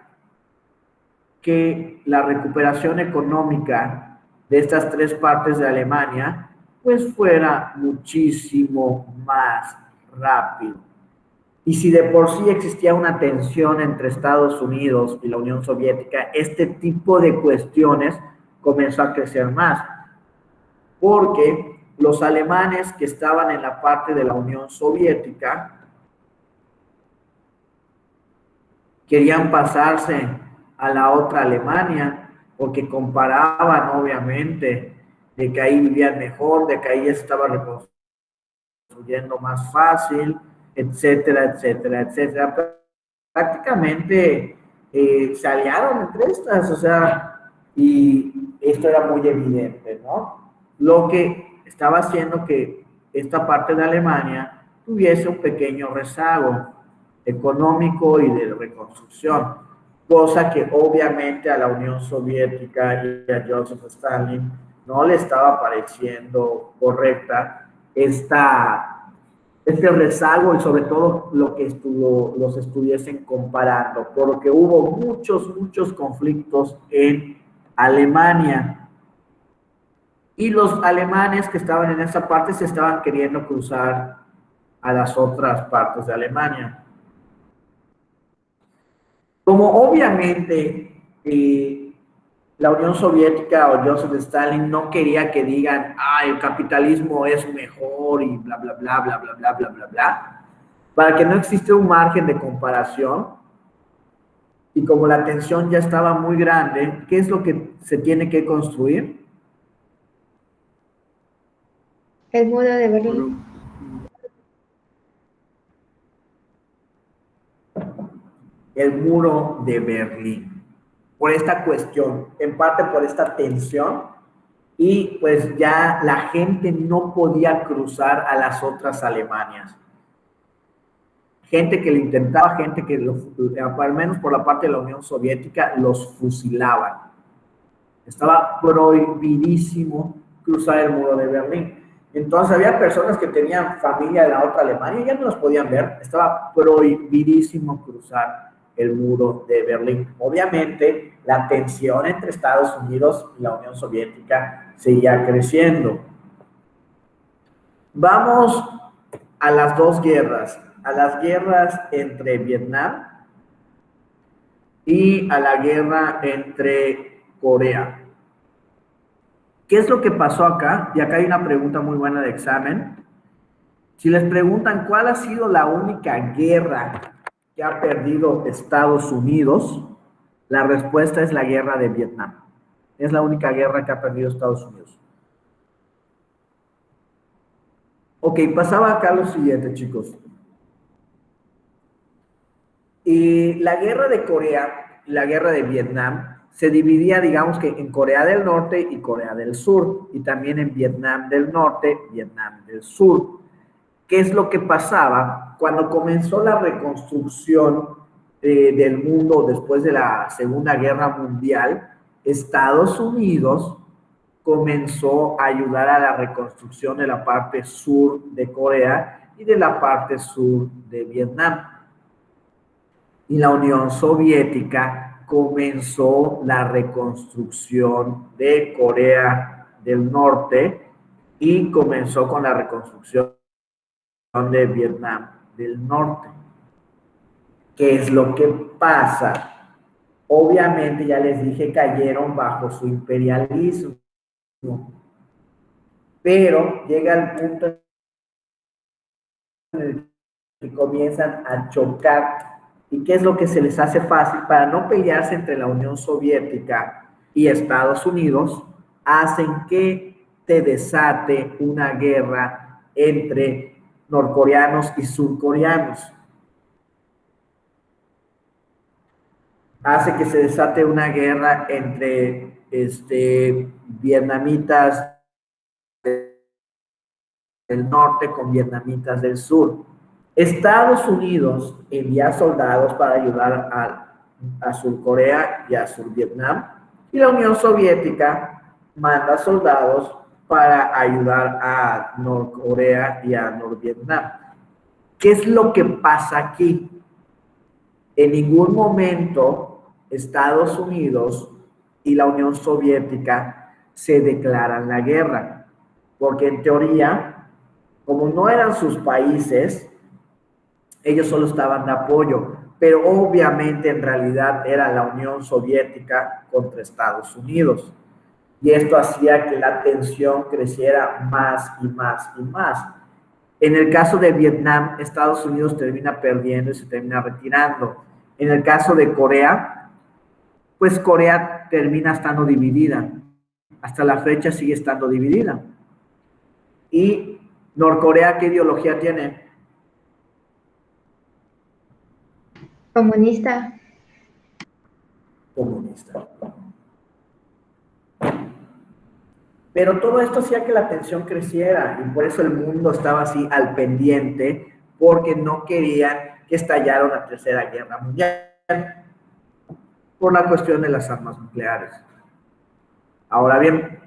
que la recuperación económica de estas 3 partes de Alemania pues fuera muchísimo más rápido. Y si de por sí existía una tensión entre Estados Unidos y la Unión Soviética, este tipo de cuestiones comenzó a crecer más, porque los alemanes que estaban en la parte de la Unión Soviética querían pasarse a la otra Alemania, porque comparaban obviamente de que ahí vivían mejor, de que ahí estaba reconstruyendo más fácil, etcétera, etcétera, etcétera. Prácticamente se aliaron entre estas, o sea, y esto era muy evidente, ¿no? Lo que estaba haciendo que esta parte de Alemania tuviese un pequeño rezago económico y de reconstrucción, cosa que obviamente a la Unión Soviética y a Joseph Stalin no le estaba pareciendo correcta este rezago y sobre todo lo que los estuviesen comparando, porque hubo muchos conflictos en Alemania y los alemanes que estaban en esa parte se estaban queriendo cruzar a las otras partes de Alemania. Como obviamente la Unión Soviética o Joseph Stalin no quería que digan, el capitalismo es mejor y bla, bla, bla, bla, bla, bla, bla, bla, bla, para que no existe un margen de comparación, y como la tensión ya estaba muy grande, ¿qué es lo que se tiene que construir? El muro de Berlín. El muro de Berlín. Por esta cuestión, en parte por esta tensión, y pues ya la gente no podía cruzar a las otras Alemanias. Gente que lo intentaba, gente que, al menos por la parte de la Unión Soviética, los fusilaban. Estaba prohibidísimo cruzar el muro de Berlín. Entonces había personas que tenían familia en la otra Alemania y ya no los podían ver. Estaba prohibidísimo cruzar el muro de Berlín. Obviamente, la tensión entre Estados Unidos y la Unión Soviética seguía creciendo. Vamos a las dos guerras, a las guerras entre Vietnam y a la guerra entre Corea. ¿Qué es lo que pasó acá? Y acá hay una pregunta muy buena de examen. Si les preguntan cuál ha sido la única guerra que ha perdido Estados Unidos, la respuesta es la guerra de Vietnam. Es la única guerra que ha perdido Estados Unidos. Ok, pasaba acá lo siguiente, chicos. Y la guerra de Corea y la guerra de Vietnam se dividía, digamos que en Corea del Norte y Corea del Sur, y también en Vietnam del Norte, Vietnam del Sur. ¿Qué es lo que pasaba? Cuando comenzó la reconstrucción del mundo después de la Segunda Guerra Mundial, Estados Unidos comenzó a ayudar a la reconstrucción de la parte sur de Corea y de la parte sur de Vietnam. Y la Unión Soviética comenzó la reconstrucción de Corea del Norte y comenzó con la reconstrucción de Vietnam del Norte. ¿Qué es lo que pasa? Obviamente, ya les dije, cayeron bajo su imperialismo. Pero llega el punto en el que comienzan a chocar. ¿Y qué es lo que se les hace fácil? Para no pelearse entre la Unión Soviética y Estados Unidos, hacen que te desate una guerra entre norcoreanos y surcoreanos. Hace que se desate una guerra entre vietnamitas del norte con vietnamitas del sur. Estados Unidos envía soldados para ayudar a Surcorea y a Survietnam, y la Unión Soviética manda soldados para ayudar a Norcorea y a Norvietnam. ¿Qué es lo que pasa aquí? En ningún momento Estados Unidos y la Unión Soviética se declaran la guerra, porque en teoría, como no eran sus países, ellos solo estaban de apoyo, pero obviamente en realidad era la Unión Soviética contra Estados Unidos. Y esto hacía que la tensión creciera más y más y más. En el caso de Vietnam, Estados Unidos termina perdiendo y se termina retirando. En el caso de Corea, pues Corea termina estando dividida. hasta la fecha sigue estando dividida. ¿Y Norcorea qué ideología tiene? Comunista. Comunista. Pero todo esto hacía que la tensión creciera y por eso el mundo estaba así al pendiente, porque no querían que estallara una tercera guerra mundial por la cuestión de las armas nucleares. Ahora bien,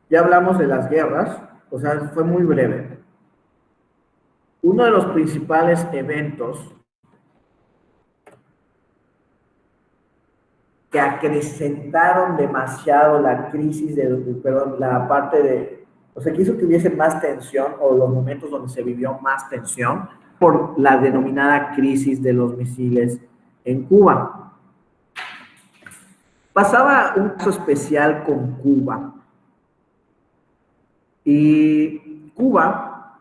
ya hablamos de las guerras, o sea, fue muy breve. Uno de los principales eventos que acrecentaron demasiado la crisis, la parte de, o sea, que hizo que hubiese más tensión, o los momentos donde se vivió más tensión, por la denominada crisis de los misiles en Cuba. Pasaba un caso especial con Cuba. Y Cuba,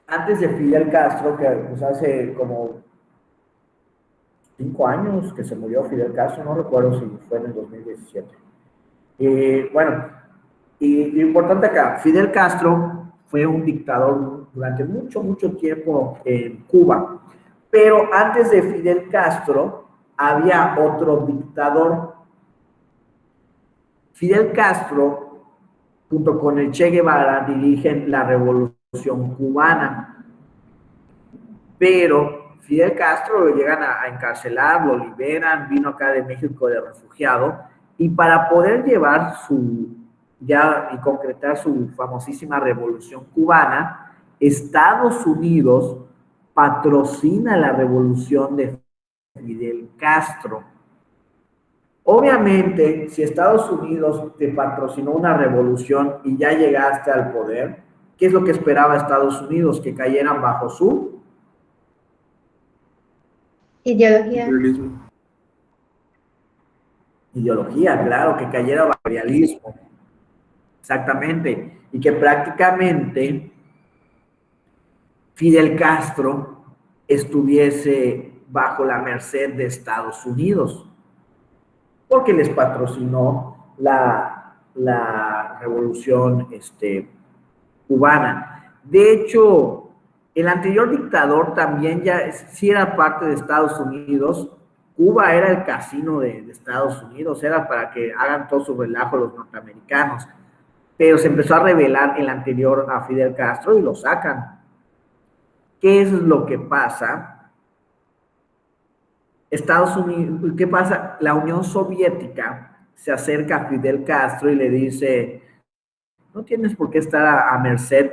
antes de Fidel Castro, que pues hace como 5 años que se murió Fidel Castro, no recuerdo si fue en el 2017. Bueno, y lo importante acá, Fidel Castro fue un dictador durante mucho tiempo en Cuba, pero antes de Fidel Castro había otro dictador. Fidel Castro, junto con el Che Guevara, dirigen la revolución cubana, pero Fidel Castro lo llegan a encarcelar, lo liberan, vino acá de México de refugiado, y para poder llevar y concretar su famosísima revolución cubana, Estados Unidos patrocina la revolución de Fidel Castro. Obviamente, si Estados Unidos te patrocinó una revolución y ya llegaste al poder, ¿qué es lo que esperaba Estados Unidos? Que cayeran bajo su Ideología. ideología, claro, que cayera bajo el imperialismo. Exactamente. Y que prácticamente Fidel Castro estuviese bajo la merced de Estados Unidos, porque les patrocinó la revolución cubana. De hecho, el anterior dictador también ya sí era parte de Estados Unidos. Cuba era el casino de Estados Unidos, era para que hagan todo su relajo los norteamericanos. Pero se empezó a rebelar el anterior a Fidel Castro y lo sacan. ¿Qué es lo que pasa? Estados Unidos, ¿qué pasa? La Unión Soviética se acerca a Fidel Castro y le dice, no tienes por qué estar a merced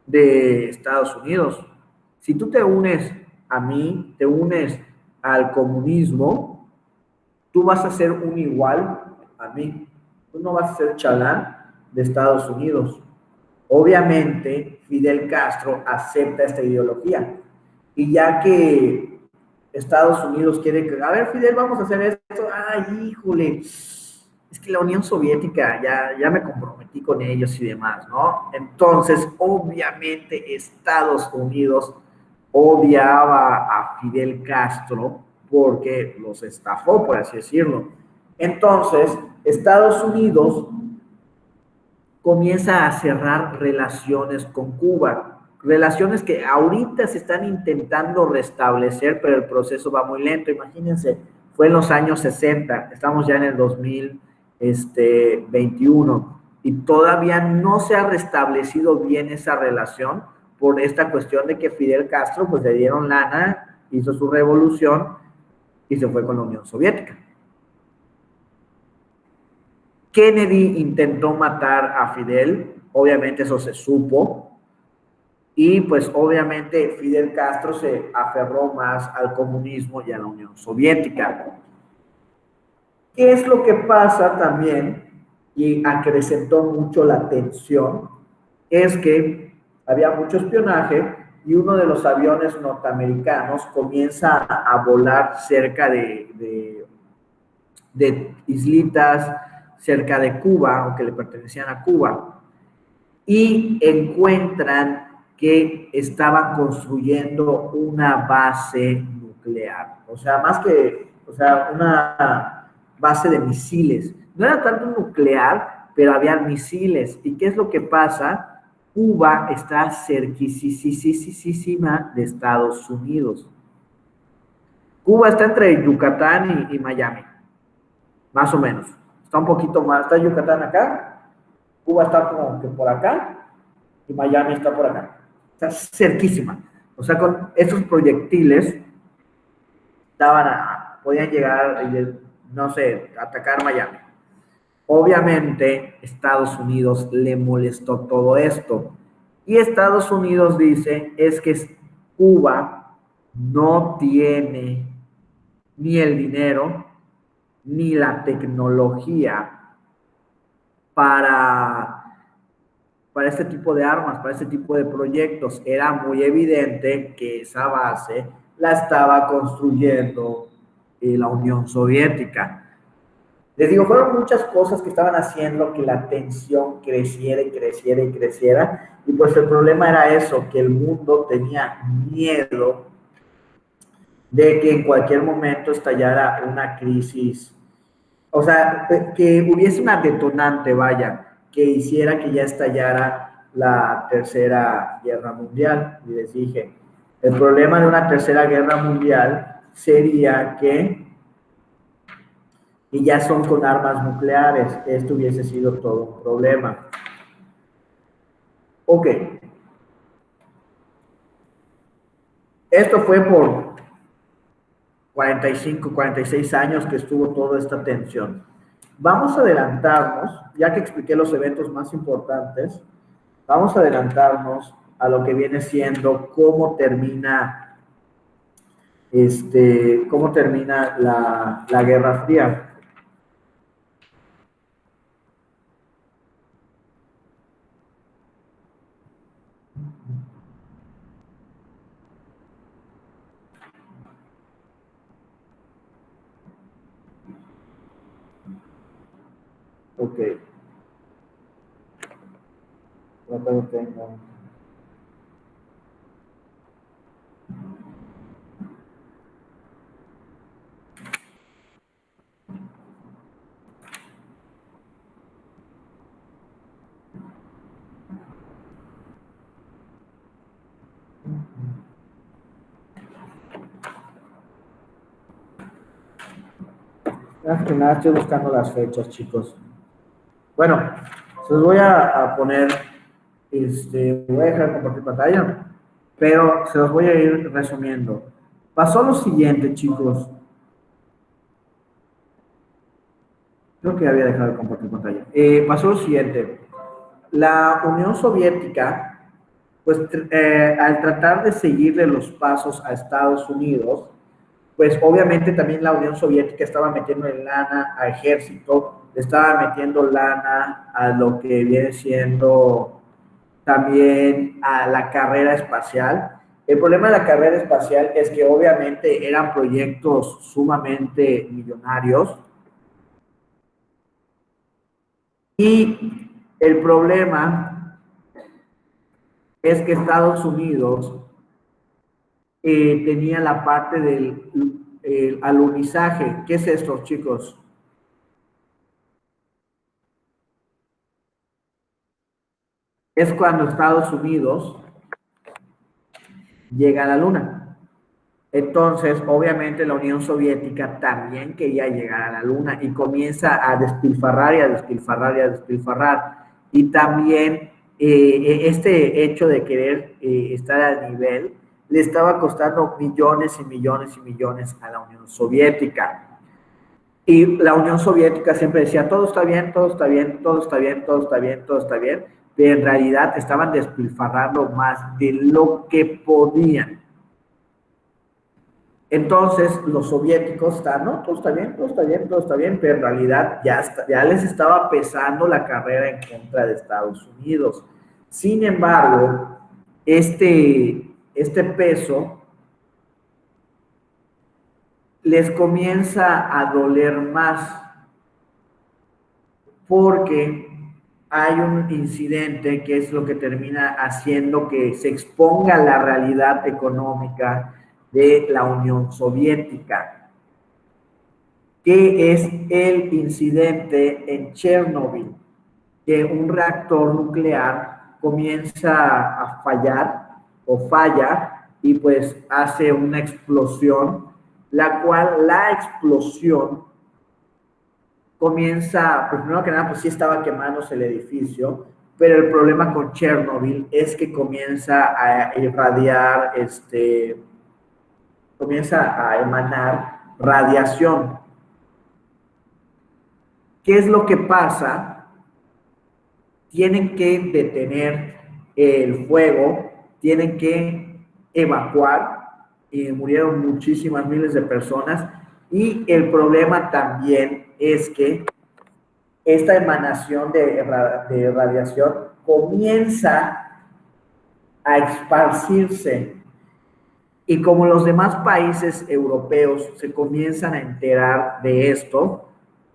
de Estados Unidos. Si tú te unes a mí, te unes al comunismo, tú vas a ser un igual a mí. Tú no vas a ser chalán de Estados Unidos. Obviamente, Fidel Castro acepta esta ideología. Y ya que Estados Unidos quiere que, a ver, Fidel, vamos a hacer esto, ay, híjole, es que la Unión Soviética, ya me comprometí con ellos y demás, ¿no? Entonces, obviamente, Estados Unidos odiaba a Fidel Castro porque los estafó, por así decirlo. Entonces, Estados Unidos comienza a cerrar relaciones con Cuba, relaciones que ahorita se están intentando restablecer, pero el proceso va muy lento. Imagínense, fue en los años 60, estamos ya en el 2021, y todavía no se ha restablecido bien esa relación por esta cuestión de que Fidel Castro, pues le dieron lana, hizo su revolución y se fue con la Unión Soviética. Kennedy intentó matar a Fidel, obviamente eso se supo, y pues obviamente Fidel Castro se aferró más al comunismo y a la Unión Soviética. ¿Qué es lo que pasa también, y acrecentó mucho la tensión? Es que había mucho espionaje y uno de los aviones norteamericanos comienza a volar cerca de islitas cerca de Cuba, o que le pertenecían a Cuba, y encuentran que estaban construyendo una base nuclear. O sea, más que, o sea, base de misiles. No era tanto nuclear, pero había misiles. ¿Y qué es lo que pasa? Cuba está cerquísima de Estados Unidos. Cuba está entre Yucatán y Miami, más o menos. Está un poquito más, está Yucatán acá, Cuba está como que por acá y Miami está por acá. Está cerquísima. O sea, con esos proyectiles podían llegar, no sé, atacar Miami. Obviamente, Estados Unidos le molestó todo esto. Y Estados Unidos dice, es que Cuba no tiene ni el dinero, ni la tecnología para este tipo de armas, para este tipo de proyectos. Era muy evidente que esa base la estaba construyendo la Unión Soviética. Les digo, fueron muchas cosas que estaban haciendo que la tensión creciera y creciera y creciera, y pues el problema era eso, que el mundo tenía miedo de que en cualquier momento estallara una crisis, o sea, que hubiese una detonante, vaya, que hiciera que ya estallara la Tercera Guerra Mundial. Y les dije, el problema de una Tercera Guerra Mundial sería que ya son con armas nucleares. Esto hubiese sido todo un problema. Ok. Esto fue por 45, 46 años que estuvo toda esta tensión. Vamos a adelantarnos, ya que expliqué los eventos más importantes, vamos a adelantarnos a lo que viene siendo cómo termina la Guerra Fría. Ok. Acá lo tengo. Más que nada estoy buscando las fechas, chicos. Bueno, se los voy a poner, voy a dejar de compartir pantalla, pero se los voy a ir resumiendo. Pasó lo siguiente, chicos. Creo que había dejado de compartir pantalla. Pasó lo siguiente. La Unión Soviética, pues al tratar de seguirle los pasos a Estados Unidos, pues obviamente también la Unión Soviética estaba metiendo en lana a ejército, estaba metiendo lana a lo que viene siendo también a la carrera espacial. El problema de la carrera espacial es que obviamente eran proyectos sumamente millonarios y el problema es que Estados Unidos tenía la parte del alunizaje. ¿Qué es esto, chicos? Es cuando Estados Unidos llega a la Luna. Entonces, obviamente, la Unión Soviética también quería llegar a la Luna y comienza a despilfarrar y a despilfarrar y a despilfarrar. Y también este hecho de querer estar al nivel le estaba costando millones y millones y millones a la Unión Soviética. Y la Unión Soviética siempre decía, todo está bien, todo está bien, todo está bien, todo está bien, todo está bien, pero en realidad estaban despilfarrando más de lo que podían. Entonces, los soviéticos están, no, todo está bien, todo está bien, todo está bien, pero en realidad ya les estaba pesando la carrera en contra de Estados Unidos. Sin embargo, este peso les comienza a doler más porque hay un incidente que es lo que termina haciendo que se exponga la realidad económica de la Unión Soviética. que es el incidente en Chernobyl, que un reactor nuclear comienza a fallar o falla y pues hace una explosión, la cual la explosión comienza, pues primero que nada, pues sí estaba quemándose el edificio, pero el problema con Chernobyl es que comienza a irradiar, comienza a emanar radiación. ¿Qué es lo que pasa? Tienen que detener el fuego, tienen que evacuar, y murieron muchísimas miles de personas, y el problema también es que esta emanación de radiación comienza a esparcirse, y como los demás países europeos se comienzan a enterar de esto,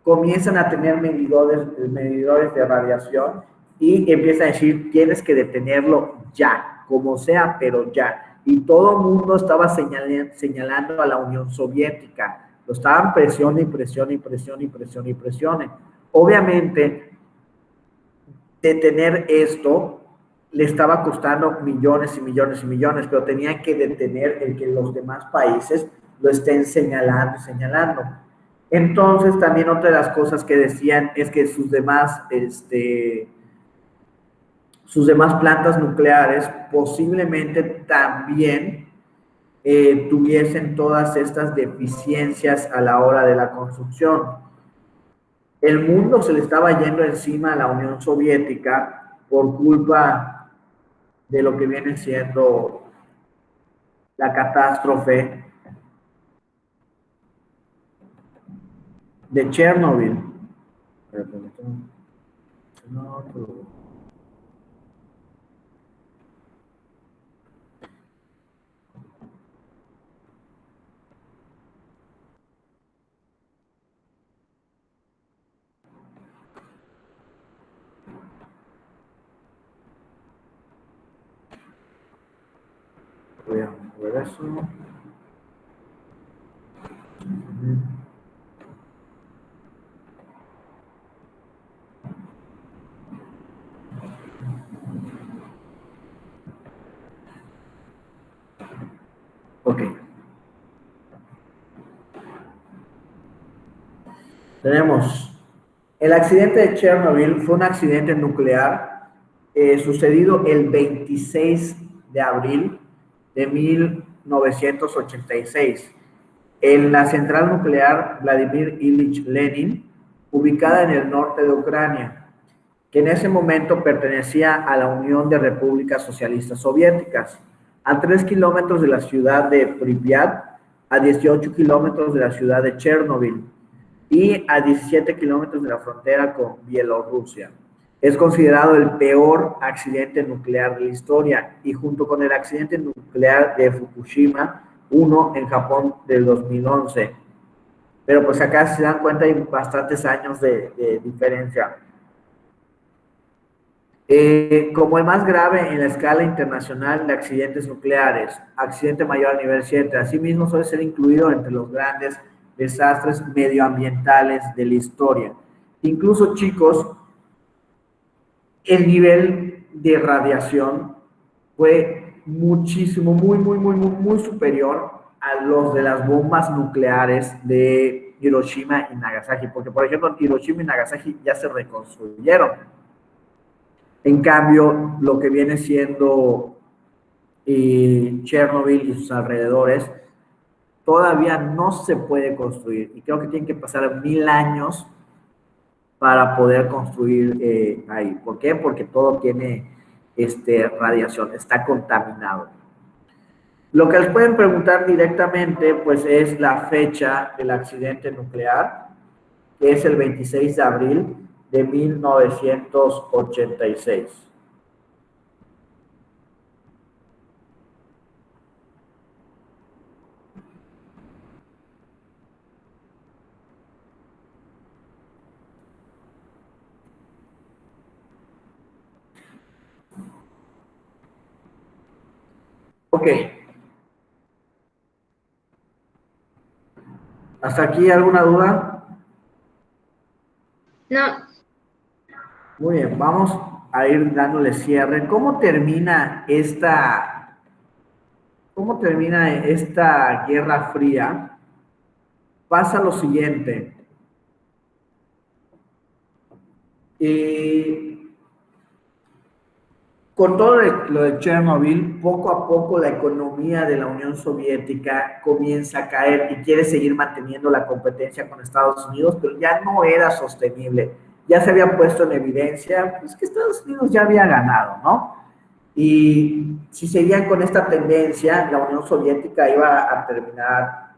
comienzan a tener medidores de radiación y empiezan a decir, tienes que detenerlo ya, como sea, pero ya. Y todo el mundo estaba señalando a la Unión Soviética. Lo estaban presione y presione y presione y presione y presione. Obviamente, detener esto le estaba costando millones y millones y millones, pero tenían que detener el que los demás países lo estén señalando. Entonces, también otra de las cosas que decían es que sus demás plantas nucleares posiblemente también tuviesen todas estas deficiencias a la hora de la construcción. El mundo se le estaba yendo encima a la Unión Soviética por culpa de lo que viene siendo la catástrofe de Chernobyl. Voy a mover eso. Ok. Tenemos el accidente de Chernobyl. Fue un accidente nuclear sucedido el 26 de abril de 1986 en la central nuclear Vladimir Ilich Lenin, ubicada en el norte de Ucrania, que en ese momento pertenecía a la Unión de Repúblicas Socialistas Soviéticas, a 3 kilómetros de la ciudad de Pripyat, a 18 kilómetros de la ciudad de Chernobyl y a 17 kilómetros de la frontera con Bielorrusia. Es considerado el peor accidente nuclear de la historia, y junto con el accidente nuclear de Fukushima, uno en Japón del 2011. Pero pues acá, si se dan cuenta, hay bastantes años de diferencia. Como el más grave en la escala internacional de accidentes nucleares, accidente mayor a nivel 7, asimismo suele ser incluido entre los grandes desastres medioambientales de la historia. Incluso, chicos, el nivel de radiación fue muchísimo, muy superior a los de las bombas nucleares de Hiroshima y Nagasaki, porque por ejemplo Hiroshima y Nagasaki ya se reconstruyeron. En cambio, lo que viene siendo Chernobyl y sus alrededores todavía no se puede construir, y creo que tienen que pasar 1000 años para poder construir ahí. ¿Por qué? Porque todo tiene radiación, está contaminado. Lo que les pueden preguntar directamente, pues, es la fecha del accidente nuclear, que es el 26 de abril de 1986. Ok. ¿Hasta aquí alguna duda? No, Muy bien, vamos a ir dándole cierre. Cómo termina esta Guerra Fría? Pasa lo siguiente. Con todo lo de Chernobyl, poco a poco la economía de la Unión Soviética comienza a caer y quiere seguir manteniendo la competencia con Estados Unidos, pero ya no era sostenible. Ya se había puesto en evidencia pues, que Estados Unidos ya había ganado, ¿no? Y si seguían con esta tendencia, la Unión Soviética iba a terminar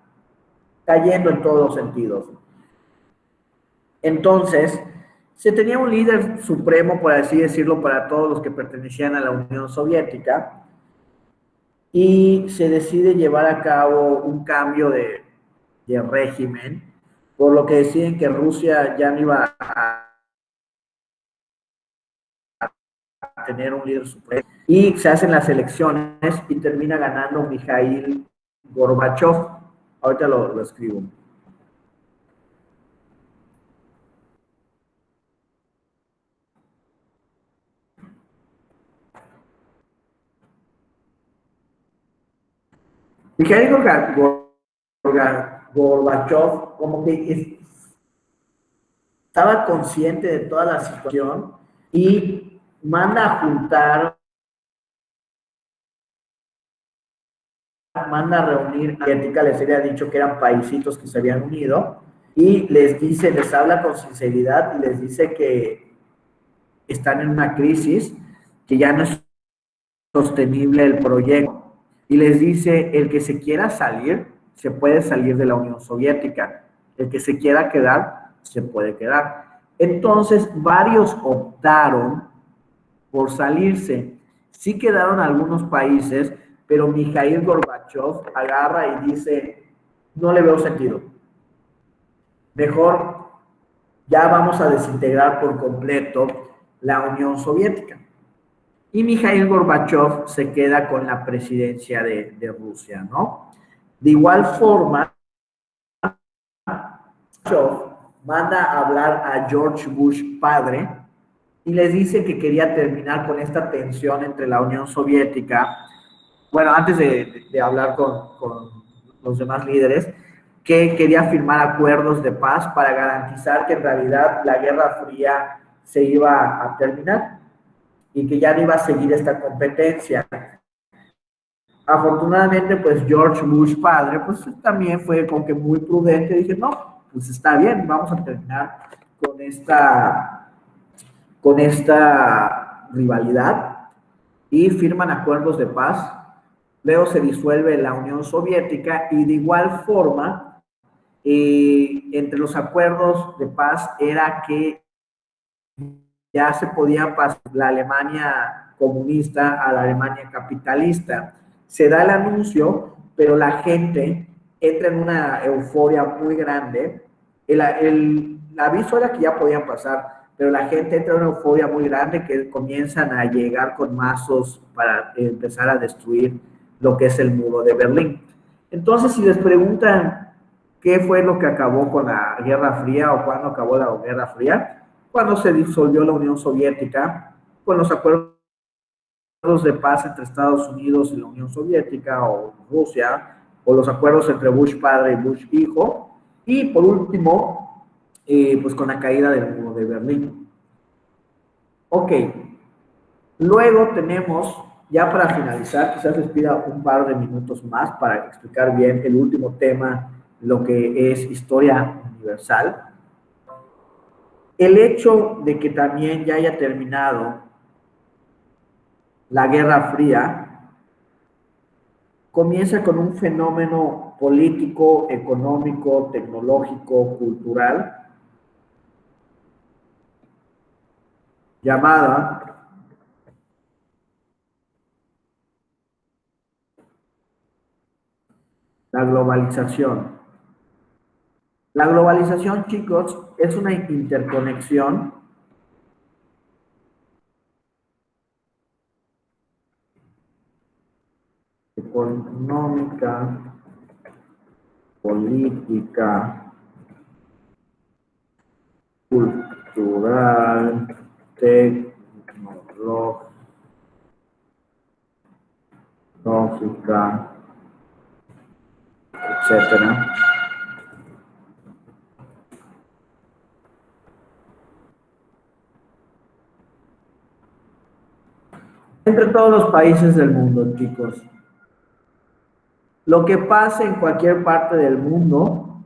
cayendo en todos los sentidos. Entonces, se tenía un líder supremo, por así decirlo, para todos los que pertenecían a la Unión Soviética, y se decide llevar a cabo un cambio de régimen, por lo que deciden que Rusia ya no iba a tener un líder supremo. Y se hacen las elecciones y termina ganando Mikhail Gorbachev. Ahorita lo escribo. Mikhail Gorbachev como que estaba consciente de toda la situación y manda a juntar, manda a reunir, les había dicho que eran paisitos que se habían unido, y les dice, les habla con sinceridad y les dice que están en una crisis, que ya no es sostenible el proyecto, y les dice, el que se quiera salir, se puede salir de la Unión Soviética, el que se quiera quedar, se puede quedar. Entonces, varios optaron por salirse. Sí quedaron algunos países, pero Mikhail Gorbachev agarra y dice, no le veo sentido. Mejor ya vamos a desintegrar por completo la Unión Soviética. Y Mikhail Gorbachev se queda con la presidencia de Rusia, ¿no? De igual forma, Gorbachev manda a hablar a George Bush padre y les dice que quería terminar con esta tensión entre la Unión Soviética. Bueno, antes de hablar con los demás líderes, que quería firmar acuerdos de paz para garantizar que en realidad la Guerra Fría se iba a terminar y que ya no iba a seguir esta competencia. Afortunadamente, pues George Bush padre, pues también fue como que muy prudente, dije, no, pues está bien, vamos a terminar con esta rivalidad, y firman acuerdos de paz. Luego se disuelve la Unión Soviética y de igual forma, entre los acuerdos de paz era que ya se podía pasar la Alemania comunista a la Alemania capitalista. Se da el anuncio, pero la gente entra en una euforia muy grande. El aviso era que ya podían pasar, pero la gente entra en una euforia muy grande que comienzan a llegar con mazos para empezar a destruir lo que es el muro de Berlín. Entonces, si les preguntan qué fue lo que acabó con la Guerra Fría o cuándo acabó la Guerra Fría, cuando se disolvió la Unión Soviética, con los acuerdos de paz entre Estados Unidos y la Unión Soviética o Rusia, o los acuerdos entre Bush padre y Bush hijo, y por último, pues con la caída del muro de Berlín. Ok, luego tenemos, ya para finalizar, quizás les pida un par de minutos más para explicar bien el último tema, lo que es historia universal. El hecho de que también ya haya terminado la Guerra Fría comienza con un fenómeno político, económico, tecnológico, cultural, llamada la globalización. La globalización, chicos, es una interconexión económica, política, cultural cultural, tecnológica, etcétera. Entre todos los países del mundo, chicos. Lo que pase en cualquier parte del mundo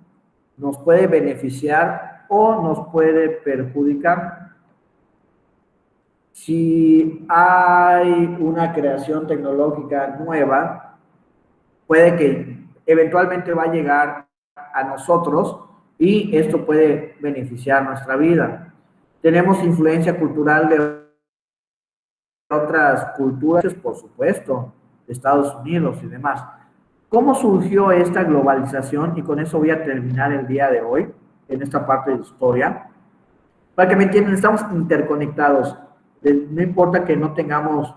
nos puede beneficiar o nos puede perjudicar. Si hay una creación tecnológica nueva, puede que eventualmente va a llegar a nosotros y esto puede beneficiar nuestra vida. Tenemos influencia cultural de otras culturas, por supuesto, de Estados Unidos y demás. ¿Cómo surgió esta globalización? Y con eso voy a terminar el día de hoy, en esta parte de historia. Para que me entiendan, estamos interconectados. No importa que no tengamos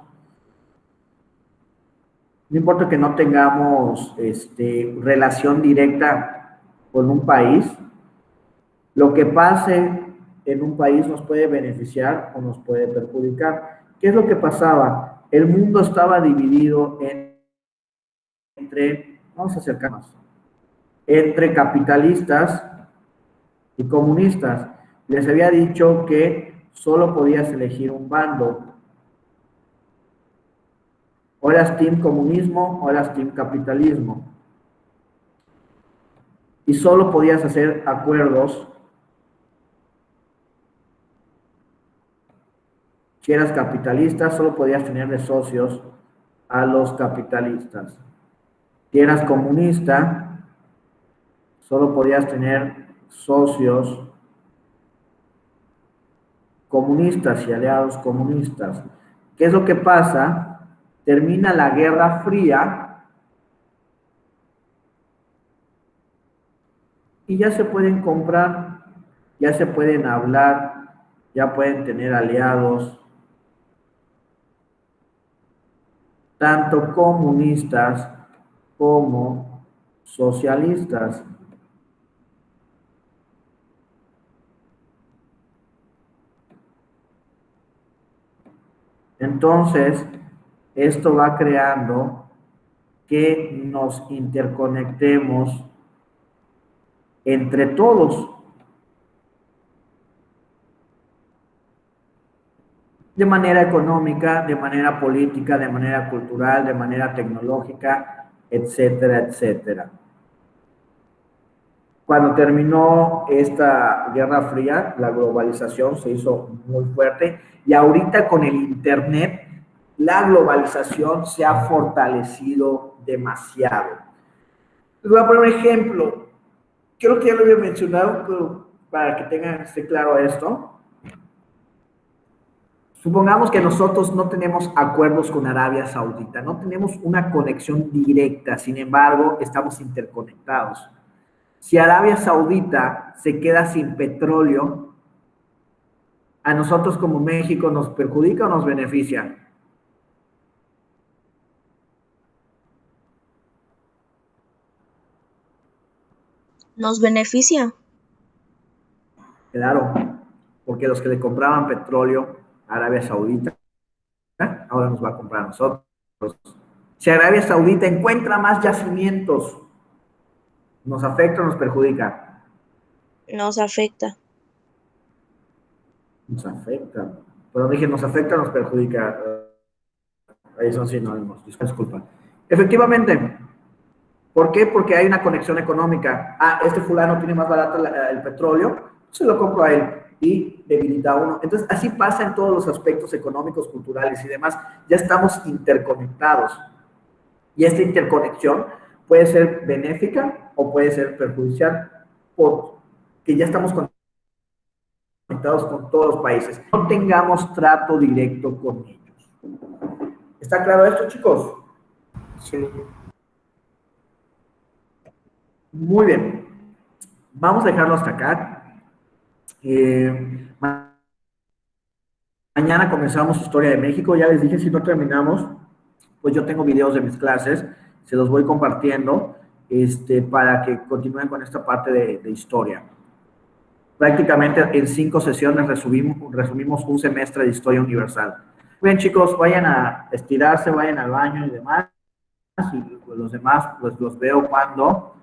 relación directa con un país, lo que pase en un país nos puede beneficiar o nos puede perjudicar. ¿Qué es lo que pasaba? El mundo estaba dividido vamos a acercarnos, entre capitalistas y comunistas. Les había dicho que solo podías elegir un bando. O eras team comunismo o eras team capitalismo. Y solo podías hacer acuerdos si eras capitalista, solo podías tener de socios a los capitalistas. Si eras comunista, solo podías tener socios comunistas y aliados comunistas. ¿Qué es lo que pasa? Termina la Guerra Fría y ya se pueden comprar, ya se pueden hablar, ya pueden tener aliados, tanto comunistas como socialistas. Entonces, esto va creando que nos interconectemos entre todos. De manera económica, de manera política, de manera cultural, de manera tecnológica, etcétera, etcétera. Cuando terminó esta Guerra Fría, la globalización se hizo muy fuerte y ahorita con el Internet, la globalización se ha fortalecido demasiado. Les voy a poner un ejemplo. Creo que ya lo había mencionado, pero para que esté claro esto. Supongamos que nosotros no tenemos acuerdos con Arabia Saudita, no tenemos una conexión directa, sin embargo, estamos interconectados. Si Arabia Saudita se queda sin petróleo, ¿a nosotros como México nos perjudica o nos beneficia? Nos beneficia. Claro, porque los que le compraban petróleo a Arabia Saudita, ahora nos va a comprar a nosotros. Si Arabia Saudita encuentra más yacimientos, ¿nos afecta o nos perjudica? Nos afecta. Nos afecta. Pero dije, ¿nos afecta o nos perjudica? Ahí son sinónimos, disculpa. Efectivamente. ¿Por qué? Porque hay una conexión económica. Este fulano tiene más barato el petróleo, se lo compro a él y debilita a uno. Entonces, así pasa en todos los aspectos económicos, culturales y demás. Ya estamos interconectados. Y esta interconexión puede ser benéfica o puede ser perjudicial porque ya estamos conectados con todos los países. No tengamos trato directo con ellos. ¿Está claro esto, chicos? Sí. Muy bien. Vamos a dejarlo hasta acá. Mañana comenzamos Historia de México. Ya les dije, si no terminamos, pues yo tengo videos de mis clases. Se los voy compartiendo para que continúen con esta parte de historia. prácticamente en 5 sesiones resumimos un semestre de historia universal. Bien, chicos, vayan a estirarse, vayan al baño y demás. Y los demás, pues los veo cuando